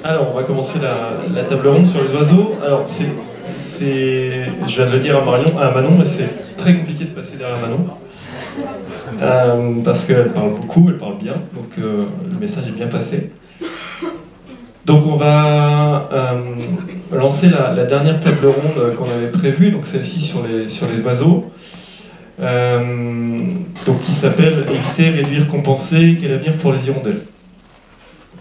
Alors, on va commencer la table ronde sur les oiseaux. Alors, je viens de le dire à Manon, mais c'est très compliqué de passer derrière Manon. Parce qu'elle parle beaucoup, elle parle bien, donc le message est bien passé. Donc on va lancer la dernière table ronde qu'on avait prévue, donc celle-ci sur les oiseaux, donc qui s'appelle « Éviter, réduire, compenser, quel avenir pour les hirondelles ?»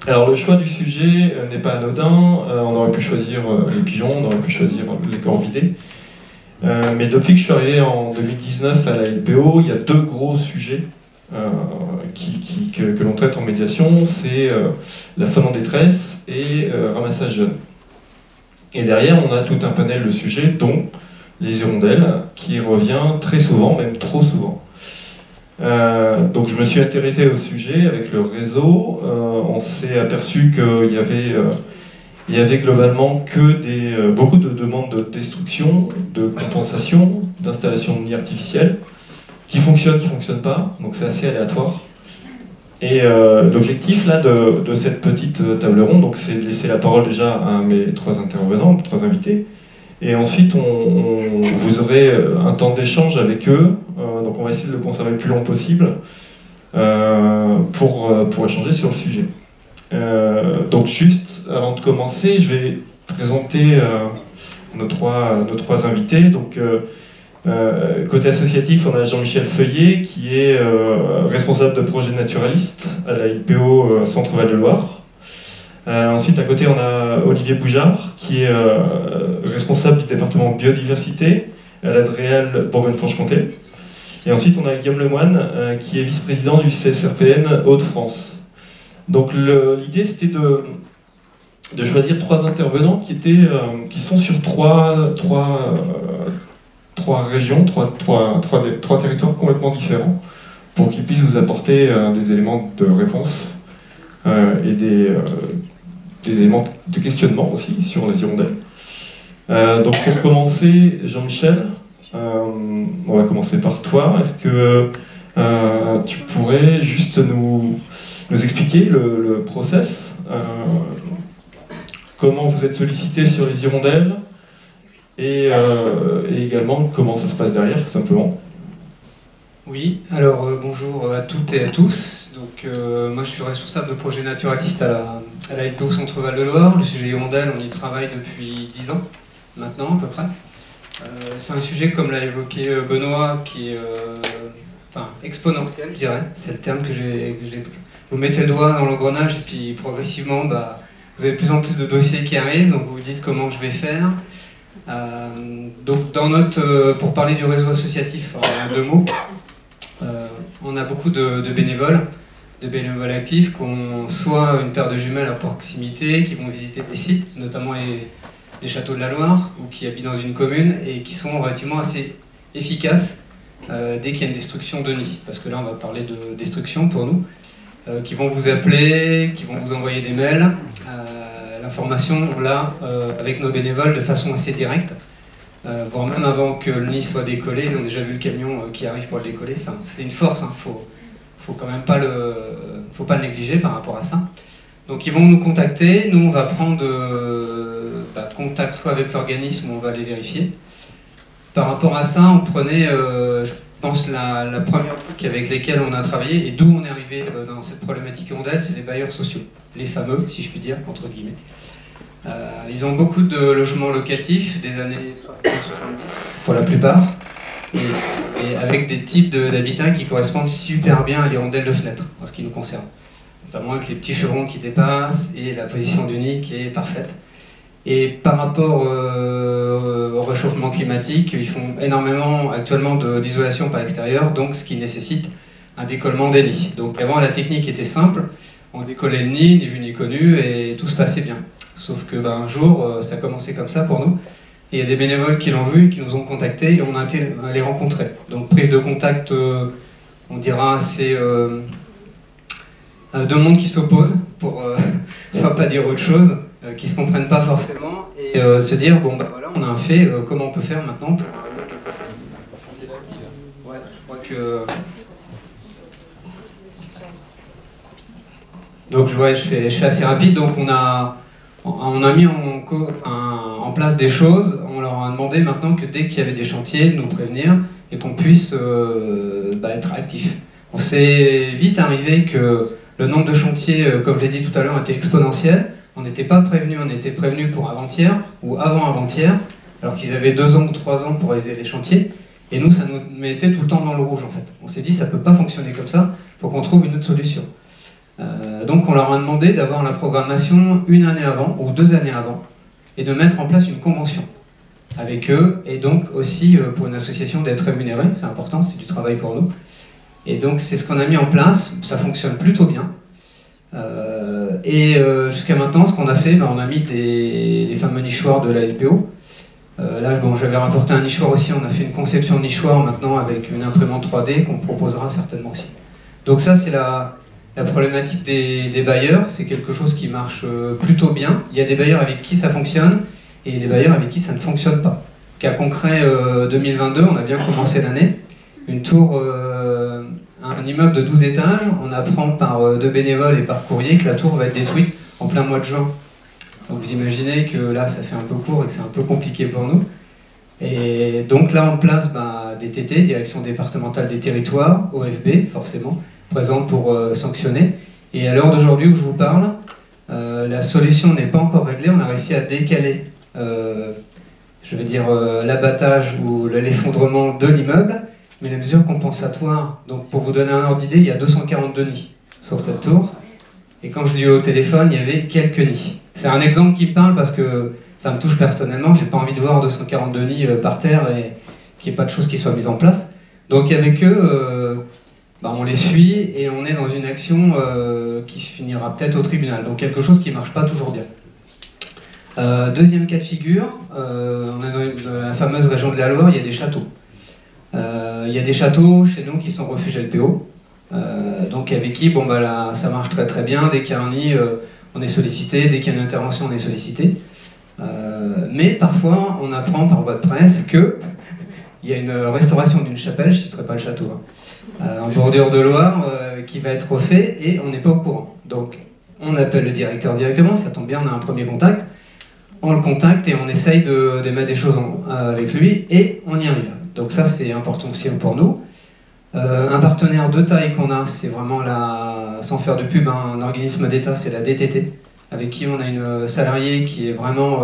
Alors le choix du sujet n'est pas anodin, on aurait pu choisir les pigeons, on aurait pu choisir les corvidés, mais depuis que je suis arrivé en 2019 à la LPO, il y a deux gros sujets que l'on traite en médiation, c'est la faune en détresse et ramassage jeune. Et derrière, on a tout un panel de sujets, dont les hirondelles, qui revient très souvent, même trop souvent. Donc je me suis intéressé au sujet avec le réseau. On s'est aperçu qu'il y avait globalement que beaucoup de demandes de destruction, de compensation, d'installation de nids artificiels, qui fonctionnent, qui ne fonctionnent pas, donc c'est assez aléatoire. Et l'objectif là de cette petite table ronde, c'est de laisser la parole déjà à mes trois intervenants, trois invités, et ensuite vous aurez un temps d'échange avec eux, donc on va essayer de le conserver le plus long possible pour échanger sur le sujet. Donc juste avant de commencer, je vais présenter nos trois invités. Donc, côté associatif, on a Jean-Michel Feuillet, qui est responsable de projet naturaliste à la LPO Centre Val-de-Loire. Ensuite, à côté, on a Olivier Boujard, qui est responsable du département biodiversité à la DREAL Bourgogne-Franche-Comté. Et ensuite, on a Guillaume Lemoine, qui est vice-président du CSRPN Hauts-de-France. Donc l'idée, c'était de choisir trois intervenants qui sont sur trois régions, trois territoires complètement différents, pour qu'ils puissent vous apporter des éléments de réponse et des éléments de questionnement aussi sur les hirondelles. Donc pour commencer, Jean-Michel, on va commencer par toi. Est-ce que tu pourrais juste nous expliquer le process, comment vous êtes sollicité sur les hirondelles, et également comment ça se passe derrière, simplement. Oui, alors bonjour à toutes et à tous. Donc, moi je suis responsable de projet naturaliste à la LPO Centre Val-de-Loire. Le sujet hirondelle, on y travaille depuis 10 ans, maintenant à peu près. C'est un sujet, comme l'a évoqué Benoît, qui est exponentiel, je dirais. C'est le terme que j'ai pris. Vous mettez le doigt dans l'engrenage et puis progressivement, vous avez de plus en plus de dossiers qui arrivent, donc vous vous dites comment je vais faire. Donc pour parler du réseau associatif, en deux mots, on a beaucoup de bénévoles actifs qui ont soit une paire de jumelles à proximité, qui vont visiter des sites, notamment les châteaux de la Loire, ou qui habitent dans une commune, et qui sont relativement assez efficaces dès qu'il y a une destruction de nid. Parce que là, on va parler de destruction pour nous. Qui vont vous appeler, qui vont vous envoyer des mails. L'information, on l'a avec nos bénévoles de façon assez directe, voire même avant que le nid soit décollé. Ils ont déjà vu le camion qui arrive pour le décoller. Enfin, c'est une force, hein. Faut quand même pas le négliger par rapport à ça. Donc ils vont nous contacter, nous on va prendre contact soit avec l'organisme où on va aller vérifier. Par rapport à ça, on prenait, je pense, la première truc avec lesquels on a travaillé et d'où on est arrivé dans cette problématique hirondelle, c'est les bailleurs sociaux, les fameux, si je puis dire, entre guillemets. Ils ont beaucoup de logements locatifs des années 60-70 pour la plupart, et avec des types d'habitats qui correspondent super bien à l'hirondelle de fenêtre, en ce qui nous concerne. Notamment avec les petits chevrons qui dépassent et la position du nid qui est parfaite. Et par rapport au réchauffement climatique, ils font énormément actuellement d'isolation par extérieur, donc ce qui nécessite un décollement des nids. Donc avant, la technique était simple, on décollait le nid, ni vu ni connu, et tout se passait bien. Sauf que un jour, ça a commencé comme ça pour nous, et il y a des bénévoles qui l'ont vu, qui nous ont contactés, et on a été les rencontrer. Donc prise de contact, on dira, c'est deux mondes qui s'opposent, pour ne pas dire autre chose, qui ne se comprennent pas forcément, et se dire, bon voilà, on a un fait, comment on peut faire maintenant pour quelque chose. Ouais, je crois que... Donc je fais assez rapide, donc on a On a mis en place des choses, on leur a demandé maintenant que dès qu'il y avait des chantiers, de nous prévenir et qu'on puisse être actifs. On s'est vite arrivé que le nombre de chantiers, comme je l'ai dit tout à l'heure, était exponentiel. On n'était pas prévenus, on était prévenus pour avant-hier ou avant-avant-hier, alors qu'ils avaient 2 ans ou 3 ans pour réaliser les chantiers. Et nous, ça nous mettait tout le temps dans le rouge, en fait. On s'est dit, ça ne peut pas fonctionner comme ça, il faut qu'on trouve une autre solution. Donc on leur a demandé d'avoir la programmation 1 année avant ou 2 années avant et de mettre en place une convention avec eux et donc aussi pour une association d'être rémunéré, c'est important, c'est du travail pour nous. Et donc c'est ce qu'on a mis en place, ça fonctionne plutôt bien. Jusqu'à maintenant, ce qu'on a fait, on a mis les fameux nichoirs de la LPO. Là, j'avais rapporté un nichoir aussi, on a fait une conception de nichoir maintenant avec une imprimante 3D qu'on proposera certainement aussi. Donc ça, c'est la problématique des bailleurs, c'est quelque chose qui marche plutôt bien. Il y a des bailleurs avec qui ça fonctionne et des bailleurs avec qui ça ne fonctionne pas. Cas concret, 2022, on a bien commencé l'année. Une tour, un immeuble de 12 étages, on apprend par 2 bénévoles et par courrier que la tour va être détruite en plein mois de juin. Donc vous imaginez que là, ça fait un peu court et que c'est un peu compliqué pour nous. Et donc là, on place des TT, Direction départementale des territoires, OFB, forcément, présente pour sanctionner. Et à l'heure d'aujourd'hui où je vous parle, la solution n'est pas encore réglée. On a réussi à décaler, l'abattage ou l'effondrement de l'immeuble, mais les mesures compensatoires, donc pour vous donner un ordre d'idée, il y a 242 nids sur cette tour. Et quand je l'ai eu au téléphone, il y avait quelques nids. C'est un exemple qui me parle parce que ça me touche personnellement. J'ai pas envie de voir 242 nids par terre et qu'il n'y ait pas de choses qui soient mises en place. Donc avec eux, on les suit et on est dans une action qui se finira peut-être au tribunal. Donc quelque chose qui ne marche pas toujours bien. Deuxième cas de figure, on est dans la fameuse région de la Loire, il y a des châteaux. Il y a des châteaux chez nous qui sont refuges LPO. Donc avec qui, là, ça marche très très bien. Dès qu'il y a un nid, on est sollicité. Dès qu'il y a une intervention, on est sollicité. Mais parfois, on apprend par voie de presse que il y a une restauration d'une chapelle, je ne citerai pas le château, en bordure de Loire, qui va être refait et on n'est pas au courant. Donc on appelle le directeur directement, ça tombe bien, on a un premier contact. On le contacte et on essaye de mettre des choses avec lui et on y arrive. Donc ça, c'est important aussi pour nous. Un partenaire de taille qu'on a, c'est vraiment sans faire de pub, un organisme d'État, c'est la DTT, avec qui on a une salariée qui est vraiment,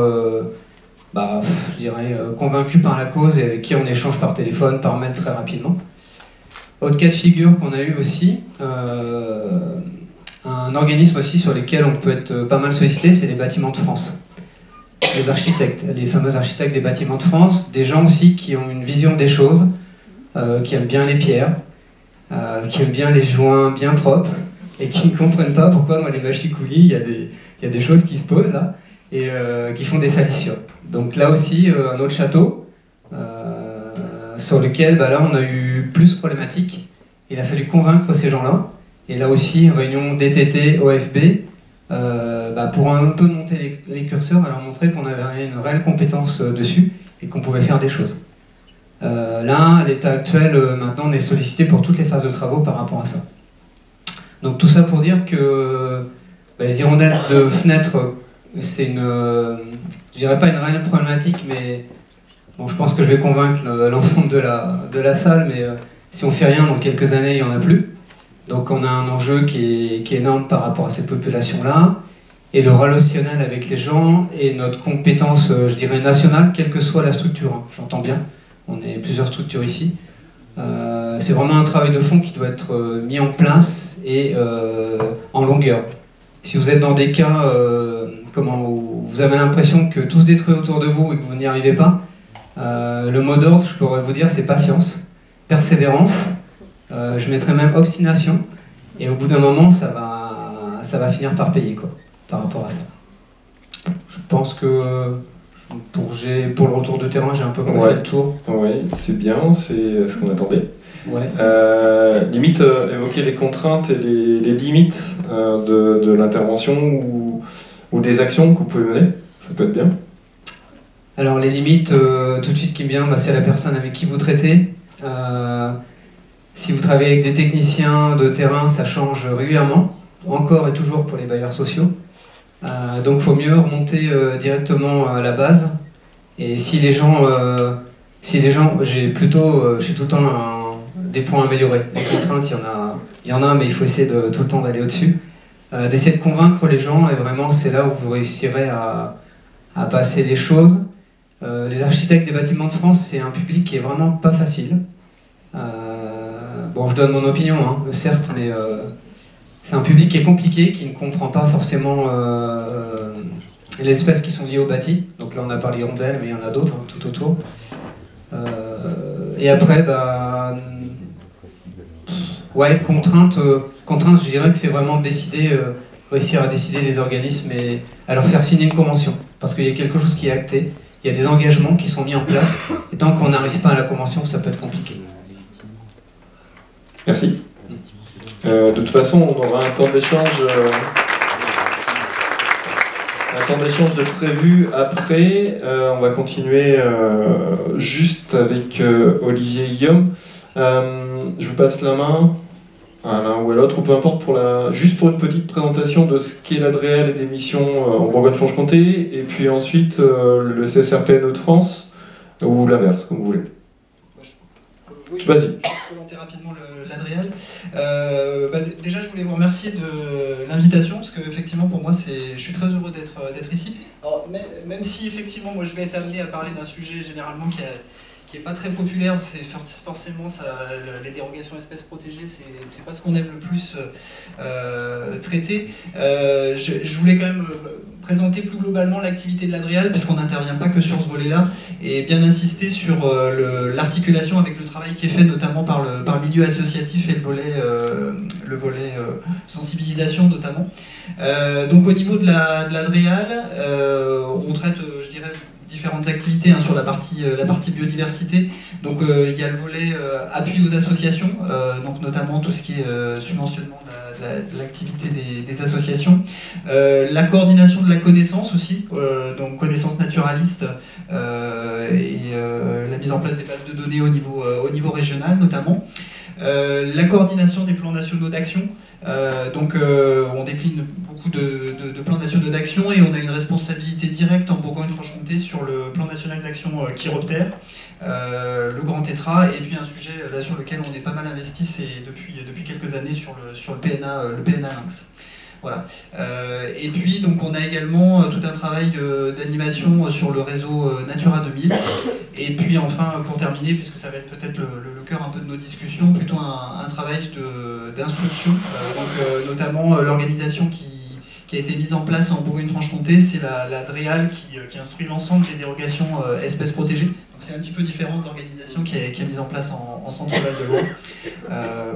convaincue par la cause et avec qui on échange par téléphone, par mail très rapidement. Autre cas de figure qu'on a eu aussi, un organisme aussi sur lequel on peut être pas mal sollicité, c'est les Bâtiments de France. Les architectes, les fameux architectes des Bâtiments de France, des gens aussi qui ont une vision des choses, qui aiment bien les pierres, qui aiment bien les joints bien propres, et qui ne comprennent pas pourquoi dans les machicoulis, il y a des choses qui se posent là, et qui font des salissures. Donc là aussi, un autre château, sur lequel là on a eu plus de problématiques. Il a fallu convaincre ces gens-là, et là aussi, réunion DTT, OFB, pour un peu monter les curseurs, alors montrer qu'on avait une réelle compétence dessus, et qu'on pouvait faire des choses. Là, à l'état actuel, maintenant, on est sollicité pour toutes les phases de travaux par rapport à ça. Donc tout ça pour dire que les hirondelles de fenêtres, c'est je dirais pas une réelle problématique, mais je pense que je vais convaincre l'ensemble de la salle, mais si on fait rien, dans quelques années, il n'y en a plus. Donc on a un enjeu qui est énorme par rapport à cette population-là, et le relationnel avec les gens, et notre compétence, je dirais, nationale, quelle que soit la structure, j'entends bien. On est plusieurs structures ici. C'est vraiment un travail de fond qui doit être mis en place et en longueur. Si vous êtes dans des cas où vous avez l'impression que tout se détruit autour de vous et que vous n'y arrivez pas, le mot d'ordre, je pourrais vous dire, c'est patience, persévérance, je mettrais même obstination, et au bout d'un moment, ça va finir par payer, par rapport à ça. Je pense que pour le retour de terrain, j'ai un peu fait le tour. Oui, c'est bien, c'est ce qu'on attendait. Ouais. Limite, évoquer les contraintes et les limites de l'intervention ou des actions que vous pouvez mener, ça peut être bien. Alors les limites, tout de suite qui me vient, c'est la personne avec qui vous traitez. Si vous travaillez avec des techniciens de terrain, ça change régulièrement, encore et toujours pour les bailleurs sociaux. Donc il faut mieux remonter directement à la base. Et si les gens, je suis tout le temps des points améliorés. Les contraintes, il y en a, mais il faut essayer de tout le temps d'aller au-dessus. D'essayer de convaincre les gens, et vraiment c'est là où vous réussirez à passer les choses. Les architectes des bâtiments de France, c'est un public qui est vraiment pas facile. Bon, je donne mon opinion, hein, certes, mais c'est un public qui est compliqué, qui ne comprend pas forcément les espèces qui sont liées au bâti. Donc là, on a parlé hirondelles, mais il y en a d'autres hein, tout autour. Et après, ouais, contrainte, je dirais que c'est vraiment réussir à décider les organismes et à leur faire signer une convention. Parce qu'il y a quelque chose qui est acté, il y a des engagements qui sont mis en place, et tant qu'on n'arrive pas à la convention, ça peut être compliqué. Merci. De toute façon, on aura un temps d'échange de prévu après. On va continuer juste avec Olivier et Guillaume. Je vous passe la main à l'un ou à l'autre, ou peu importe, juste pour une petite présentation de ce qu'est l'Adréal et des missions en Bourgogne-Franche-Comté, et puis ensuite le CSRPN Hauts-de-France, ou l'inverse, comme vous voulez. Oui, vas-y. Je vais présenter rapidement l'Adréal. Déjà, je voulais vous remercier de l'invitation, parce que effectivement, pour moi, je suis très heureux d'être ici. Alors, même si effectivement, moi, je vais être amené à parler d'un sujet généralement qui est pas très populaire, c'est forcément les dérogations espèces protégées, c'est pas ce qu'on aime le plus traiter. Je voulais quand même présenter plus globalement l'activité de l'Adréal, parce qu'on n'intervient pas que sur ce volet-là, et bien insister sur l'articulation avec le travail qui est fait notamment par le milieu associatif et le volet sensibilisation notamment. Donc au niveau de l'Adréal, on traite, je dirais, différentes activités sur la partie biodiversité. Donc il y a le volet appui aux associations, donc notamment tout ce qui est subventionnement de l'activité des associations. La coordination de la connaissance aussi, donc connaissance naturaliste, et la mise en place des bases de données au niveau régional notamment. La coordination des plans nationaux d'action. Donc on décline beaucoup de plans nationaux d'action et on a une responsabilité directe en Bourgogne-Franche-Comté sur le plan national d'action chiroptère, le grand tétra, et puis un sujet là sur lequel on est pas mal investi, c'est depuis quelques années sur le PNA lynx. Voilà. Et puis donc on a également tout un travail d'animation sur le réseau Natura 2000. Et puis enfin, pour terminer, puisque ça va être peut-être le cœur un peu de nos discussions, plutôt un travail d'instruction, notamment l'organisation qui a été mise en place en Bourgogne-Franche-Comté, c'est la DREAL qui instruit l'ensemble des dérogations espèces protégées. C'est un petit peu différent de l'organisation qui est mise en place en Centre-Val de Loire.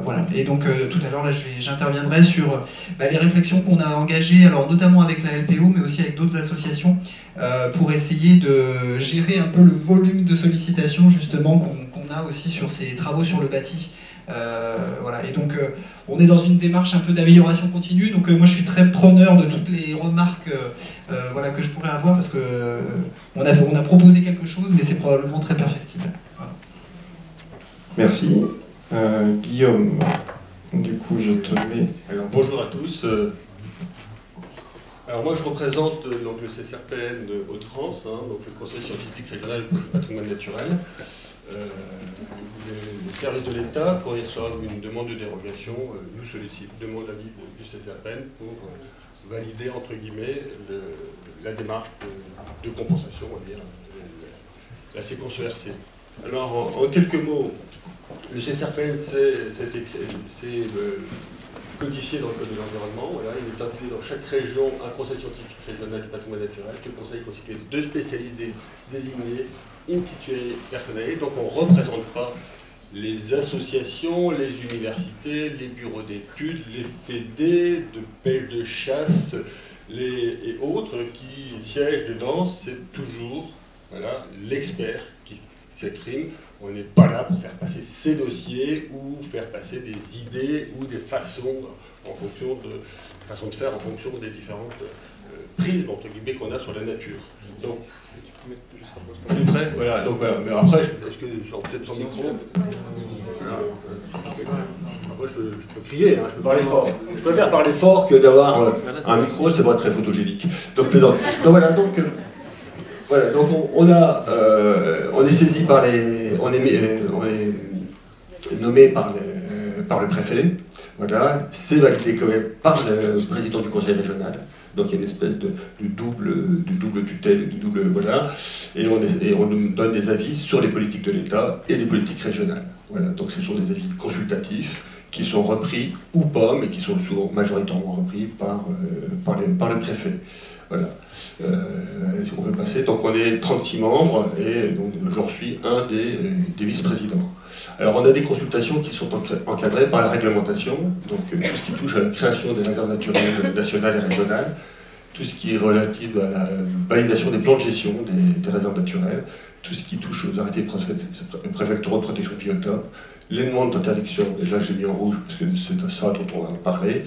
Voilà. Et donc tout à l'heure, là, j'interviendrai sur les réflexions qu'on a engagées, alors notamment avec la LPO, mais aussi avec d'autres associations, pour essayer de gérer un peu le volume de sollicitations justement qu'on a aussi sur ces travaux sur le bâti. Voilà. Et donc on est dans une démarche un peu d'amélioration continue, donc moi je suis très preneur de toutes les remarques voilà, que je pourrais avoir, parce que on a proposé quelque chose, mais c'est probablement très perfectible. Voilà. Merci. Guillaume, du coup je te mets... Alors, bonjour à tous. Alors moi je représente donc, le CSRPN de Hauts-de-France, donc le Conseil scientifique régional pour le patrimoine naturel. Les services de l'État, quand ils reçoivent une demande de dérogation, nous sollicitent, demandent l'avis du CSRPN pour valider, entre guillemets, la démarche de compensation, on va dire, la séquence ERC. Alors, en quelques mots, le CSRPN, c'est codifié dans le Code de l'environnement. Voilà, il est inclus dans chaque région un conseil scientifique régional du patrimoine naturel, qui est le conseil constitué de 2 spécialistes désignés, intitulés personnels. Donc on ne représente pas les associations, les universités, les bureaux d'études, les fédés de pêche, de chasse et autres qui siègent dedans. C'est toujours l'expert qui s'exprime. On n'est pas là pour faire passer ses dossiers ou faire passer des idées ou des façons de faire en fonction des différentes prismes entre guillemets qu'on a sur la nature. Donc, plus près, voilà. Donc voilà. Mais après, est-ce que peut-être sans micro? Moi, je peux crier, hein, je peux parler fort. Je préfère parler fort que d'avoir un micro, c'est pas très photogénique. Donc, plaisante. Donc voilà, donc on est saisi par les, on est nommé par le préfet. Voilà, c'est validé quand même par le président du conseil régional. Donc il y a une espèce de double tutelle, du double voilà, et on nous donne des avis sur les politiques de l'État et les politiques régionales. Voilà, donc ce sont des avis consultatifs qui sont repris ou pas, mais qui sont souvent majoritairement repris par le préfet. Voilà. On peut passer. Donc on est 36 membres et donc j'en suis un des vice-présidents. Alors on a des consultations qui sont encadrées par la réglementation, donc tout ce qui touche à la création des réserves naturelles nationales et régionales, tout ce qui est relatif à la validation des plans de gestion des réserves naturelles, tout ce qui touche aux arrêtés préfectoraux de protection de biotope, les demandes d'interdiction, et là j'ai mis en rouge parce que c'est de ça dont on va parler,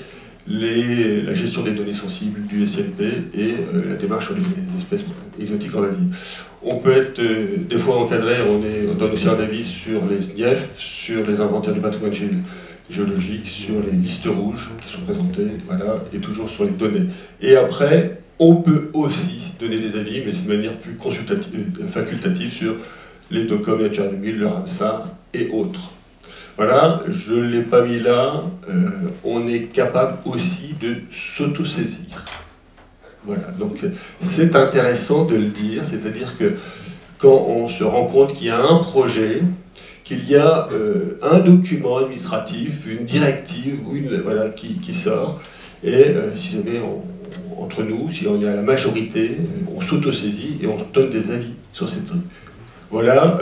la gestion des données sensibles du SCLP et la démarche sur les espèces exotiques invasives. On peut être des fois encadré, on donne aussi un avis sur les SNIEF, sur les inventaires du patrimoine géologique, sur les listes rouges qui sont présentées, voilà, et toujours sur les données. Et après, on peut aussi donner des avis, mais c'est de manière plus facultative sur les DOCOM Natura 2000, le Ramsar et autres. Voilà, je ne l'ai pas mis là, on est capable aussi de s'autosaisir. Voilà, donc c'est intéressant de le dire, c'est-à-dire que quand on se rend compte qu'il y a un projet, qu'il y a un document administratif, une directive voilà, qui sort, et si jamais entre nous, si on est à la majorité, on s'autosaisit et on donne des avis sur ces trucs. Voilà,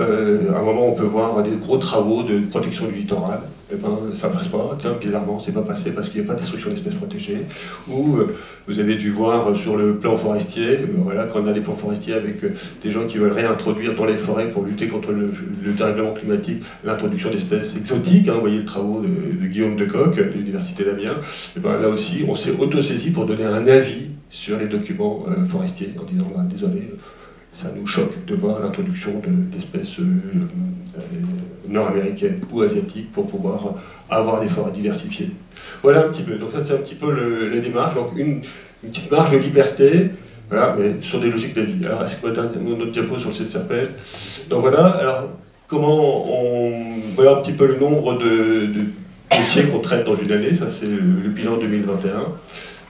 à un moment on peut voir des gros travaux de protection du littoral, et ben ça passe pas, tiens, bizarrement c'est pas passé parce qu'il n'y a pas de destruction d'espèces protégées, ou vous avez dû voir sur le plan forestier, voilà, quand on a des plans forestiers avec des gens qui veulent réintroduire dans les forêts pour lutter contre le dérèglement climatique, l'introduction d'espèces exotiques, hein, vous voyez le travaux de Guillaume Decoq, de l'Université d'Amiens, et ben là aussi on s'est autosaisi pour donner un avis sur les documents forestiers, en disant bah, désolé, ça nous choque de voir l'introduction d'espèces nord-américaines ou asiatiques pour pouvoir avoir des forêts diversifiées. Voilà un petit peu. Donc ça c'est un petit peu la démarche. Donc une petite marge de liberté, voilà, mais sur des logiques d'avis. Alors est-ce que notre diapo sur le CSRPL. Donc voilà. Alors voilà un petit peu le nombre de dossiers qu'on traite dans une année. Ça c'est le bilan 2021.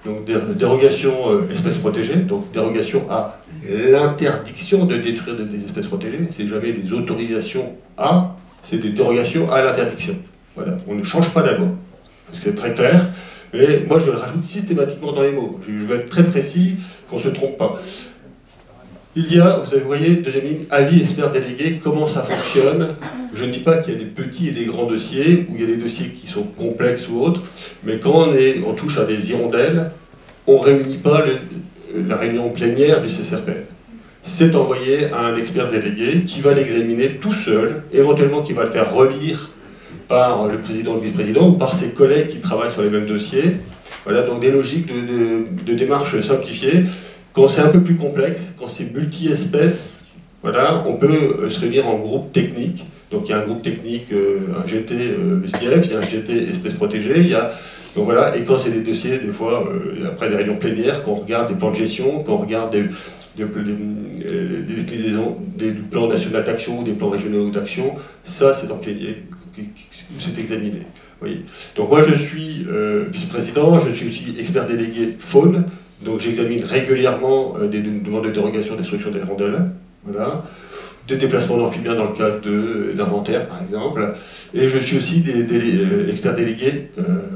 Donc dérogation espèces protégées, donc dérogation à l'interdiction de détruire des espèces protégées, c'est jamais des autorisations à, c'est des dérogations à l'interdiction. Voilà, on ne change pas la loi, parce que c'est très clair, et moi je le rajoute systématiquement dans les mots, je veux être très précis, qu'on ne se trompe pas. Il y a, vous voyez, deuxième ligne, avis expert délégué, comment ça fonctionne. Je ne dis pas qu'il y a des petits et des grands dossiers, où il y a des dossiers qui sont complexes ou autres, mais quand on touche à des hirondelles, on ne réunit pas la réunion plénière du CSRPL. C'est envoyé à un expert délégué qui va l'examiner tout seul, éventuellement qui va le faire relire par le président ou le vice-président, ou par ses collègues qui travaillent sur les mêmes dossiers. Voilà, donc des logiques de démarche simplifiée. Quand c'est un peu plus complexe, quand c'est multi-espèces, voilà, on peut se réunir en groupe technique. Donc il y a un groupe technique, un GT SDF, il y a un GT espèces protégées, il y a, donc voilà, et quand c'est des dossiers, des fois, après des réunions plénières, quand on regarde des plans de gestion, quand on regarde des déclinaisons du plan national d'action ou des plans régionaux d'action, ça c'est dans plénier, c'est examiné. Oui. Donc moi je suis vice-président, je suis aussi expert délégué faune. Donc j'examine régulièrement des demandes de dérogation destruction des rondelles, voilà, des déplacements d'amphibiens dans le cadre d'inventaire par exemple, et je suis aussi expert délégué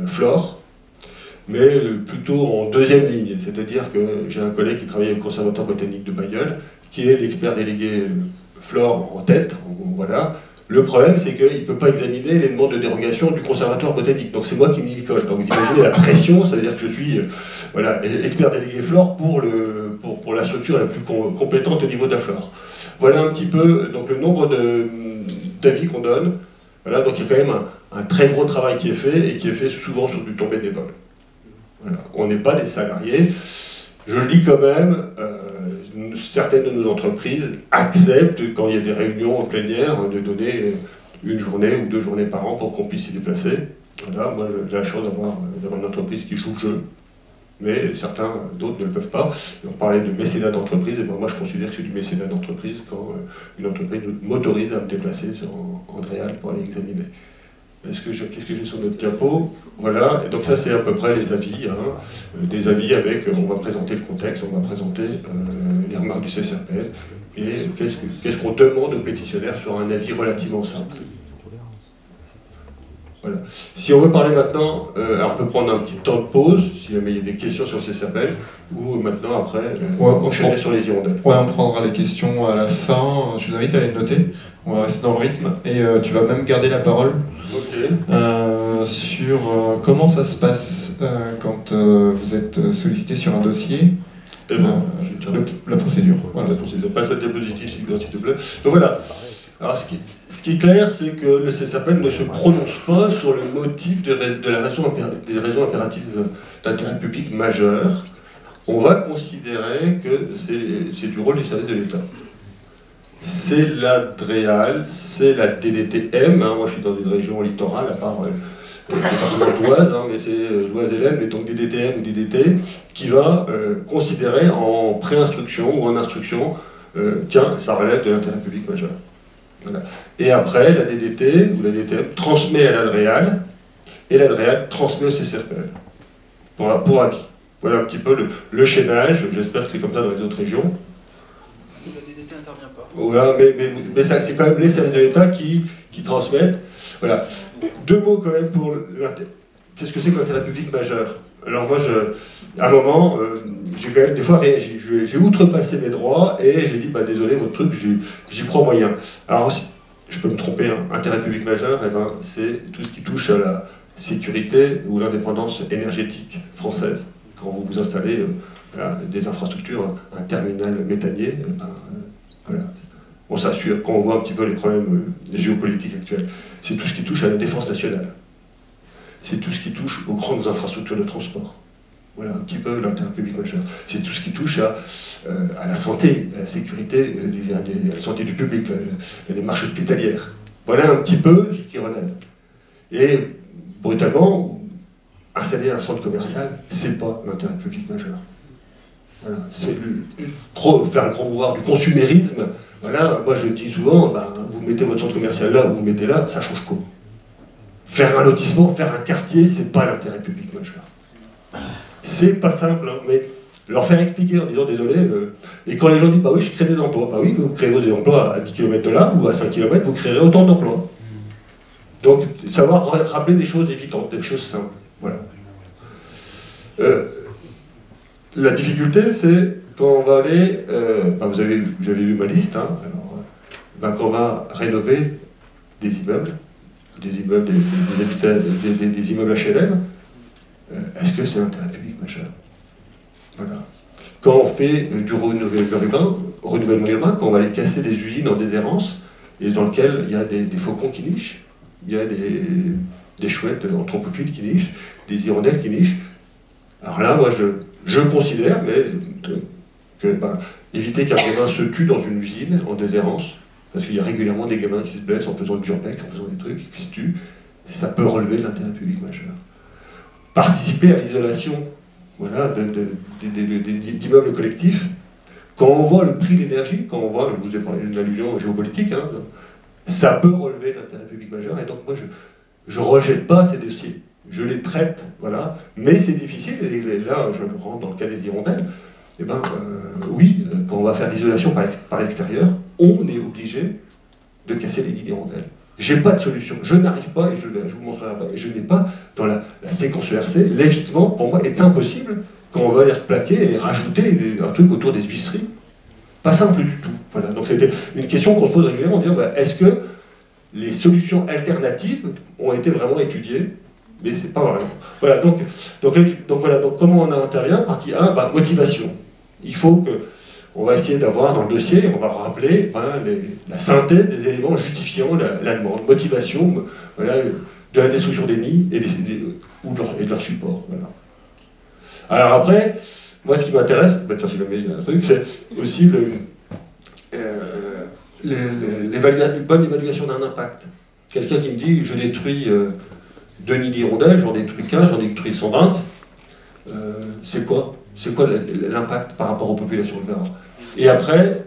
flore, mais plutôt en deuxième ligne, c'est-à-dire que j'ai un collègue qui travaille au Conservatoire botanique de Bailleul, qui est l'expert délégué flore en tête, voilà. Le problème, c'est qu'il ne peut pas examiner les demandes de dérogation du conservatoire botanique. Donc c'est moi qui m'y colle. Donc vous imaginez la pression, ça veut dire que je suis voilà, expert délégué flore pour la structure la plus compétente au niveau de la flore. Voilà un petit peu donc, le nombre d'avis qu'on donne. Voilà, donc il y a quand même un très gros travail qui est fait, et qui est fait souvent sur du temps bénévole. Voilà. On n'est pas des salariés. Je le dis quand même, certaines de nos entreprises acceptent, quand il y a des réunions en plénière, de donner une journée ou 2 journées par an pour qu'on puisse s'y déplacer. Voilà, moi j'ai la chance d'avoir une entreprise qui joue le jeu, mais certains, d'autres ne le peuvent pas. Et on parlait de mécénat d'entreprise, et moi je considère que c'est du mécénat d'entreprise quand une entreprise m'autorise à me déplacer sur Andréal pour aller examiner. Qu'est-ce que j'ai sur notre diapo? Voilà, et donc ça c'est à peu près les avis, hein. Des avis avec, on va présenter le contexte, on va présenter les remarques du CCRPN, et qu'est-ce qu'on demande aux pétitionnaires sur un avis relativement simple. Voilà. Si on veut parler maintenant, alors on peut prendre un petit temps de pause, si jamais il y a des questions sur le CCRPN, ou maintenant après, enchaîner sur les hirondelles. Ouais, on prendra les questions à la fin, je vous invite à les noter, on va rester dans le rythme, et tu vas même garder la parole sur comment ça se passe quand vous êtes sollicité sur un dossier. Eh ben, la procédure. Voilà. La procédure. Passe la diapositive, s'il te plaît. Donc voilà. Alors, ce qui est clair, c'est que le CCRPN ne se prononce pas sur le motif des raisons impératives d'intérêt public majeur. On va considérer que c'est du rôle du service de l'État. C'est la DREAL, c'est la DDTM. Hein, moi, je suis dans une région littorale, à part le département d'Oise, hein, mais c'est l'Oise-Hélène, mais donc DDTM ou DDT, qui va considérer en pré-instruction ou en instruction, tiens, ça relève de l'intérêt public majeur. Voilà. Et après, la DDT ou la DDTM transmet à la DREAL, et la DREAL transmet au CCRPN pour avis. Voilà un petit peu le chaînage, j'espère que c'est comme ça dans les autres régions. La DDT n'intervient pas. Voilà, mais c'est quand même les services de l'État qui transmettent. Voilà. Deux mots quand même pour qu'est-ce que c'est que l'intérêt public majeur? Alors moi, à un moment, j'ai quand même des fois réagi. J'ai outrepassé mes droits et j'ai dit, bah désolé, votre truc, j'y prends moyen. Alors, je peux me tromper, hein, intérêt public majeur, eh ben, c'est tout ce qui touche à la sécurité ou l'indépendance énergétique française. Quand vous vous installez des infrastructures, un terminal méthanier, voilà. On s'assure, quand on voit un petit peu les problèmes géopolitiques actuels, c'est tout ce qui touche à la défense nationale. C'est tout ce qui touche aux grandes infrastructures de transport. Voilà un petit peu l'intérêt public majeur. C'est tout ce qui touche à la santé, à la sécurité, à la santé du public, à les marches hospitalières. Voilà un petit peu ce qui relève. Et brutalement, installer un centre commercial, c'est pas l'intérêt public majeur. Voilà. C'est faire le promouvoir du consumérisme. Voilà, moi je dis souvent, ben, vous mettez votre centre commercial là, vous mettez là, ça change quoi? Faire un lotissement, faire un quartier, c'est pas l'intérêt public majeur. C'est pas simple, hein, mais leur faire expliquer en disant désolé, et quand les gens disent bah oui, je crée des emplois, bah oui, vous créez vos emplois à 10 km de là ou à 5 km, vous créerez autant d'emplois. Donc, savoir rappeler des choses évidentes, des choses simples. Voilà. La difficulté, c'est quand on va aller, bah vous avez vu ma liste, hein, alors, bah, quand on va rénover des immeubles, des immeubles HLM, est-ce que c'est l'intérêt public majeur? Voilà. Quand on fait du renouvellement urbain, quand on va aller casser des usines en déshérence, et dans lesquelles il y a des faucons qui nichent, il y a des chouettes anthropophiles qui nichent, des hirondelles qui nichent, alors là, moi, je considère que éviter qu'un gamin se tue dans une usine en déshérence, parce qu'il y a régulièrement des gamins qui se blessent en faisant du urbex, en faisant des trucs, qui se tuent, ça peut relever de l'intérêt public majeur. Participer à l'isolation, voilà, d'immeubles collectifs, quand on voit le prix de l'énergie, quand on voit, je vous ai parlé d'une allusion géopolitique, hein, ça peut relever de l'intérêt public majeur, et donc moi je ne rejette pas ces dossiers. Je les traite, voilà, mais c'est difficile, et là je rentre dans le cas des hirondelles, et ben oui, quand on va faire l'isolation par l'extérieur, on est obligé de casser les lits d'hirondelles. J'ai pas de solution, je n'arrive pas, et je vous montrerai après, je n'ai pas, dans la séquence ERC, l'évitement pour moi est impossible quand on va aller replaquer et rajouter un truc autour des huisseries. Pas simple du tout. Voilà. Donc c'était une question qu'on se pose régulièrement, en disant est-ce que les solutions alternatives ont été vraiment étudiées? Mais c'est pas vrai. Voilà, donc comment on intervient? Partie 1, motivation. Il faut que, on va essayer d'avoir dans le dossier, on va rappeler la synthèse des éléments justifiant la demande. Motivation, voilà, de la destruction des nids et de leur support. Voilà. Alors après, moi ce qui m'intéresse, c'est aussi une bonne évaluation d'un impact. Quelqu'un qui me dit je détruis 2 nids d'hirondelles, j'en détruis 15, j'en détruis 120. C'est quoi l'impact par rapport aux populations de vers? Et après,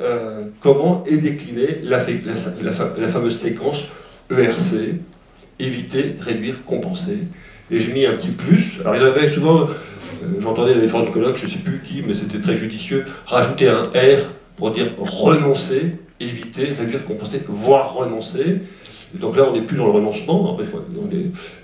comment est déclinée la fameuse séquence ERC, éviter, réduire, compenser. Et j'ai mis un petit plus. Alors il y avait souvent, j'entendais dans les différents colloques, je ne sais plus qui, mais c'était très judicieux, rajouter un R pour dire renoncer, éviter, réduire, compenser, voire renoncer. Et donc là, on n'est plus dans le renoncement.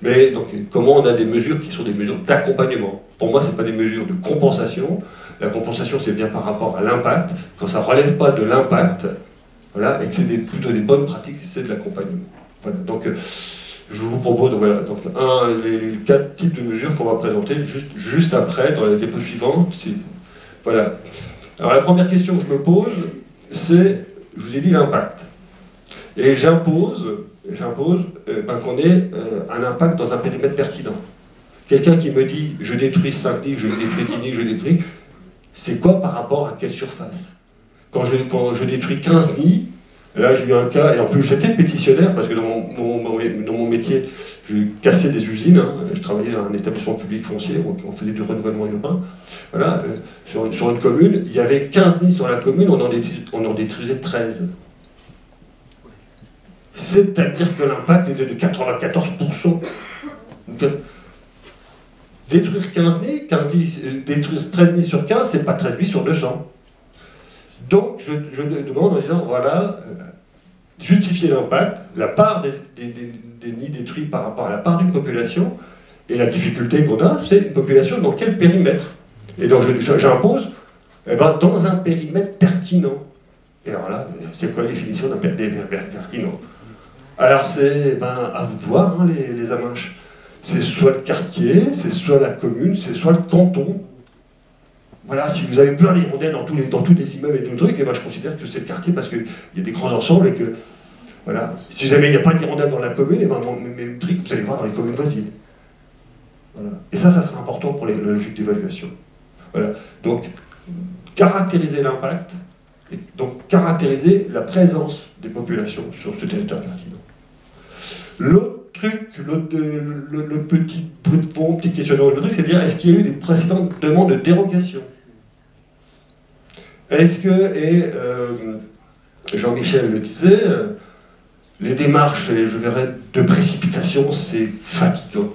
Mais donc, comment on a des mesures qui sont des mesures d'accompagnement? Pour moi, ce n'est pas des mesures de compensation. La compensation, c'est bien par rapport à l'impact. Quand ça ne relève pas de l'impact, voilà, et que c'est plutôt des bonnes pratiques, c'est de l'accompagnement. Voilà, donc, je vous propose voilà, donc, les 4 types de mesures qu'on va présenter juste après, dans la diapo suivante. Voilà. Alors, la première question que je me pose, c'est, je vous ai dit l'impact. Et j'impose qu'on ait un impact dans un périmètre pertinent. Quelqu'un qui me dit je détruis 5 nids, je détruis 10 nids, je détruis, c'est quoi par rapport à quelle surface? Quand je détruis 15 nids, là j'ai eu un cas, et en plus j'étais pétitionnaire parce que dans mon métier, je cassais des usines, hein, je travaillais dans un établissement public foncier, on faisait du renouvellement urbain. Voilà, sur une commune, il y avait 15 nids sur la commune, on en détruisait 13. C'est-à-dire que l'impact est de 94%. Donc, détruire 15 nids, détruire 13 nids sur 15, c'est pas 13 nids sur 200. Donc, je demande en disant, voilà, justifier l'impact, la part des nids détruits par rapport à la part d'une population, et la difficulté qu'on a, c'est une population dans quel périmètre? Et donc, j'impose, dans un périmètre pertinent. Et alors là, c'est quoi la définition d'un périmètre pertinent? Alors c'est à vous de voir, hein, les Aminches. C'est soit le quartier, c'est soit la commune, c'est soit le canton. Voilà, si vous avez plein d'hirondelles dans tous les immeubles et tout le truc, et je considère que c'est le quartier parce qu'il y a des grands ensembles et que, voilà, si jamais il n'y a pas d'hirondelles dans la commune, vous allez voir dans les communes voisines. Voilà. Et ça sera important pour les logiques d'évaluation. Voilà. Donc, caractériser l'impact, et donc caractériser la présence des populations sur ce territoire pertinent. L'autre truc, le petit bruit de fond, petit questionnement, c'est de dire, est-ce qu'il y a eu des précédentes demandes de dérogation? Est-ce que, et Jean-Michel le disait, les démarches, je verrais, de précipitation, c'est fatigant.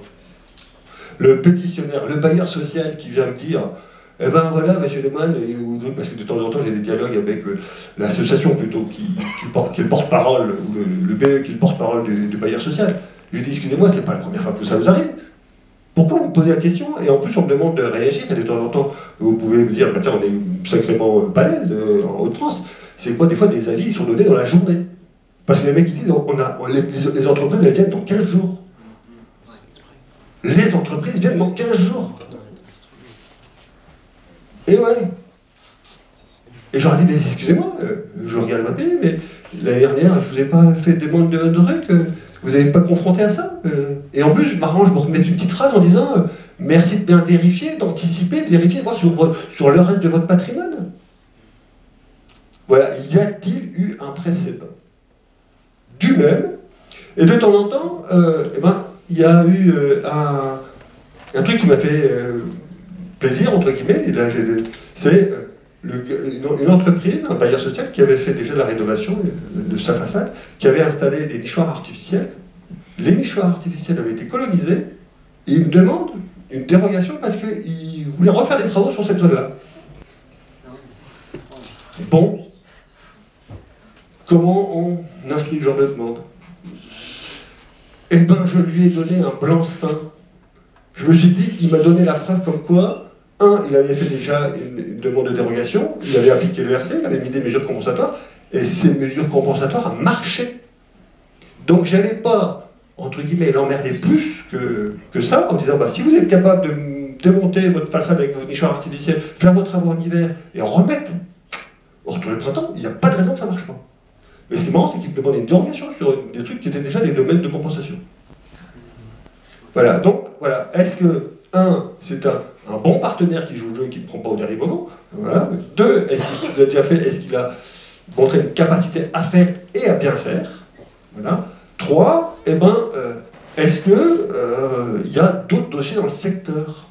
Le pétitionnaire, le bailleur social qui vient me dire, eh ben voilà, monsieur Lehmann, parce que de temps en temps j'ai des dialogues avec l'association plutôt qui est le porte-parole, ou le BE qui est le porte-parole du bailleur social. Je lui dis, excusez-moi, c'est pas la première fois que ça vous arrive. Pourquoi vous me posez la question? Et en plus on me demande de réagir, et de temps en temps vous pouvez me dire, bah, tiens, on est sacrément balèze en Haute-France. C'est quoi des fois des avis qui sont donnés dans la journée? Parce que les mecs qui disent, les entreprises elles viennent dans 15 jours. Les entreprises viennent dans 15 jours. Et ouais. Et je leur dis, mais excusez-moi, je regarde ma paye, mais l'année dernière, je vous ai pas fait de demande de truc, vous n'avez pas confronté à ça. Et en plus, je m'arrange pour mettre une petite phrase en disant, merci de bien vérifier, d'anticiper, de vérifier, de voir sur le reste de votre patrimoine. Voilà, y a-t-il eu un précédent? Du même, et de temps en temps, il y a eu un truc qui m'a fait plaisir, entre guillemets, c'est une entreprise, un bailleur social, qui avait fait déjà la rénovation de sa façade, qui avait installé des nichoirs artificiels. Les nichoirs artificiels avaient été colonisés, et il me demande une dérogation parce qu'il voulait refaire des travaux sur cette zone-là. Bon, comment on instruit ce genre de demande? Eh ben, je lui ai donné un blanc-seing. Je me suis dit, il m'a donné la preuve comme quoi, il avait fait déjà une demande de dérogation, il avait appliqué le RC, il avait mis des mesures compensatoires, et ces mesures compensatoires marchaient. Donc j'allais pas, entre guillemets, l'emmerder plus que ça, en disant, si vous êtes capable de démonter votre façade avec vos nichoirs artificiels, faire vos travaux en hiver, et en remettre, au retour du printemps, il n'y a pas de raison que ça ne marche pas. Mais ce qui est marrant, c'est qu'il me demandait une dérogation sur des trucs qui étaient déjà des domaines de compensation. Voilà, donc, voilà, est-ce que, c'est un bon partenaire qui joue le jeu et qui ne prend pas au dernier moment? Voilà. 2, est-ce qu'il a déjà fait, est-ce qu'il a montré une capacité à faire et à bien faire? Voilà. 3, est-ce qu'il y a d'autres dossiers dans le secteur?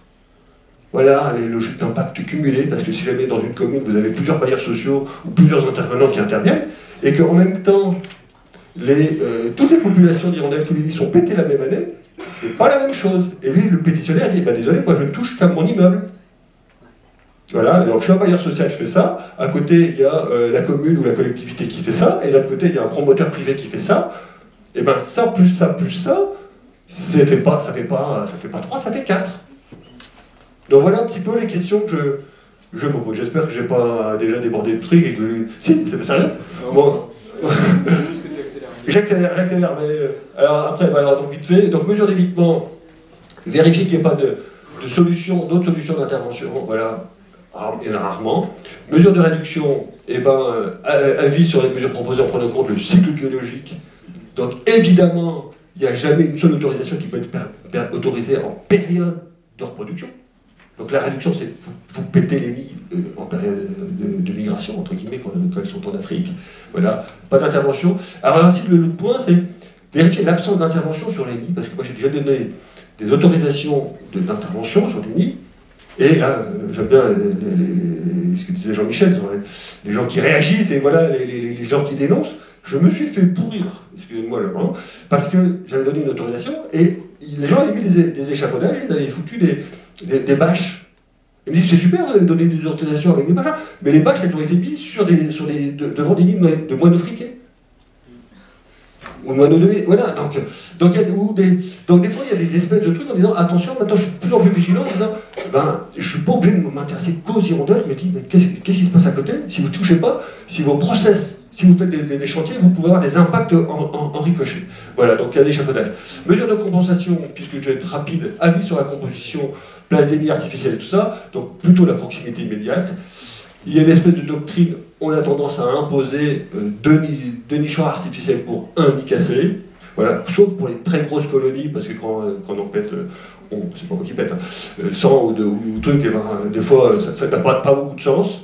Voilà, les logiques d'impact cumulées, parce que si jamais dans une commune, vous avez plusieurs bailleurs sociaux ou plusieurs intervenants qui interviennent, et qu'en même temps, toutes les populations d'Hirondelle, tous les nids sont pétés la même année, c'est pas la même chose. Et lui, le pétitionnaire, dit, bah, désolé, moi je ne touche qu'à mon immeuble. Voilà, alors je suis un bailleur social, je fais ça. À côté, il y a la commune ou la collectivité qui fait ça, et de l'autre côté, il y a un promoteur privé qui fait ça. Et bien ça, plus ça, ça fait pas 3, ça fait 4. Donc voilà un petit peu les questions que je me pose. J'espère que je n'ai pas déjà débordé le truc et que... Si, c'est sérieux? Bon. J'accélère, mais... alors après, voilà, donc vite fait. Donc mesure d'évitement, vérifier qu'il n'y ait pas d'autres solutions d'intervention, voilà. Il y en a rarement. Mesure de réduction, avis sur les mesures proposées en prenant en compte le cycle biologique. Donc évidemment, il n'y a jamais une seule autorisation qui peut être autorisée en période de reproduction. Donc la réduction, c'est vous pétez les nids en période de migration, entre guillemets, quand ils sont en Afrique. Voilà, pas d'intervention. Alors ainsi, le point, c'est vérifier l'absence d'intervention sur les nids, parce que moi j'ai déjà donné des autorisations d'intervention sur des nids. Et là, j'aime bien ce que disait Jean-Michel, les gens qui réagissent et voilà, les gens qui dénoncent. Je me suis fait pourrir, excusez-moi le nom, parce que j'avais donné une autorisation et les gens avaient mis des échafaudages, ils avaient foutu des bâches. Ils me disent c'est super, vous avez donné des autorisations avec des bâches, mais les bâches elles ont été mises devant des nids de moineaux friqués. Ou moineaux de mai, voilà. Donc des fois il y a des espèces de trucs en disant attention, maintenant je suis de plus en plus vigilant en disant je ne suis pas obligé de m'intéresser qu'aux hirondelles, je me dis mais qu'est-ce qui se passe à côté? Si vous ne touchez pas, si vos process, si vous faites des chantiers, vous pouvez avoir des impacts en ricochet. Voilà, donc il y a des échafaudages. Mesures de compensation, puisque je vais être rapide, avis sur la composition, place des nids artificiels et tout ça, donc plutôt la proximité immédiate. Il y a une espèce de doctrine, on a tendance à imposer deux nichoirs artificiels pour un nid cassé, voilà, sauf pour les très grosses colonies, parce que quand on pète, c'est pas moi qui pète, 100 ou trucs, des fois ça n'a pas beaucoup de sens.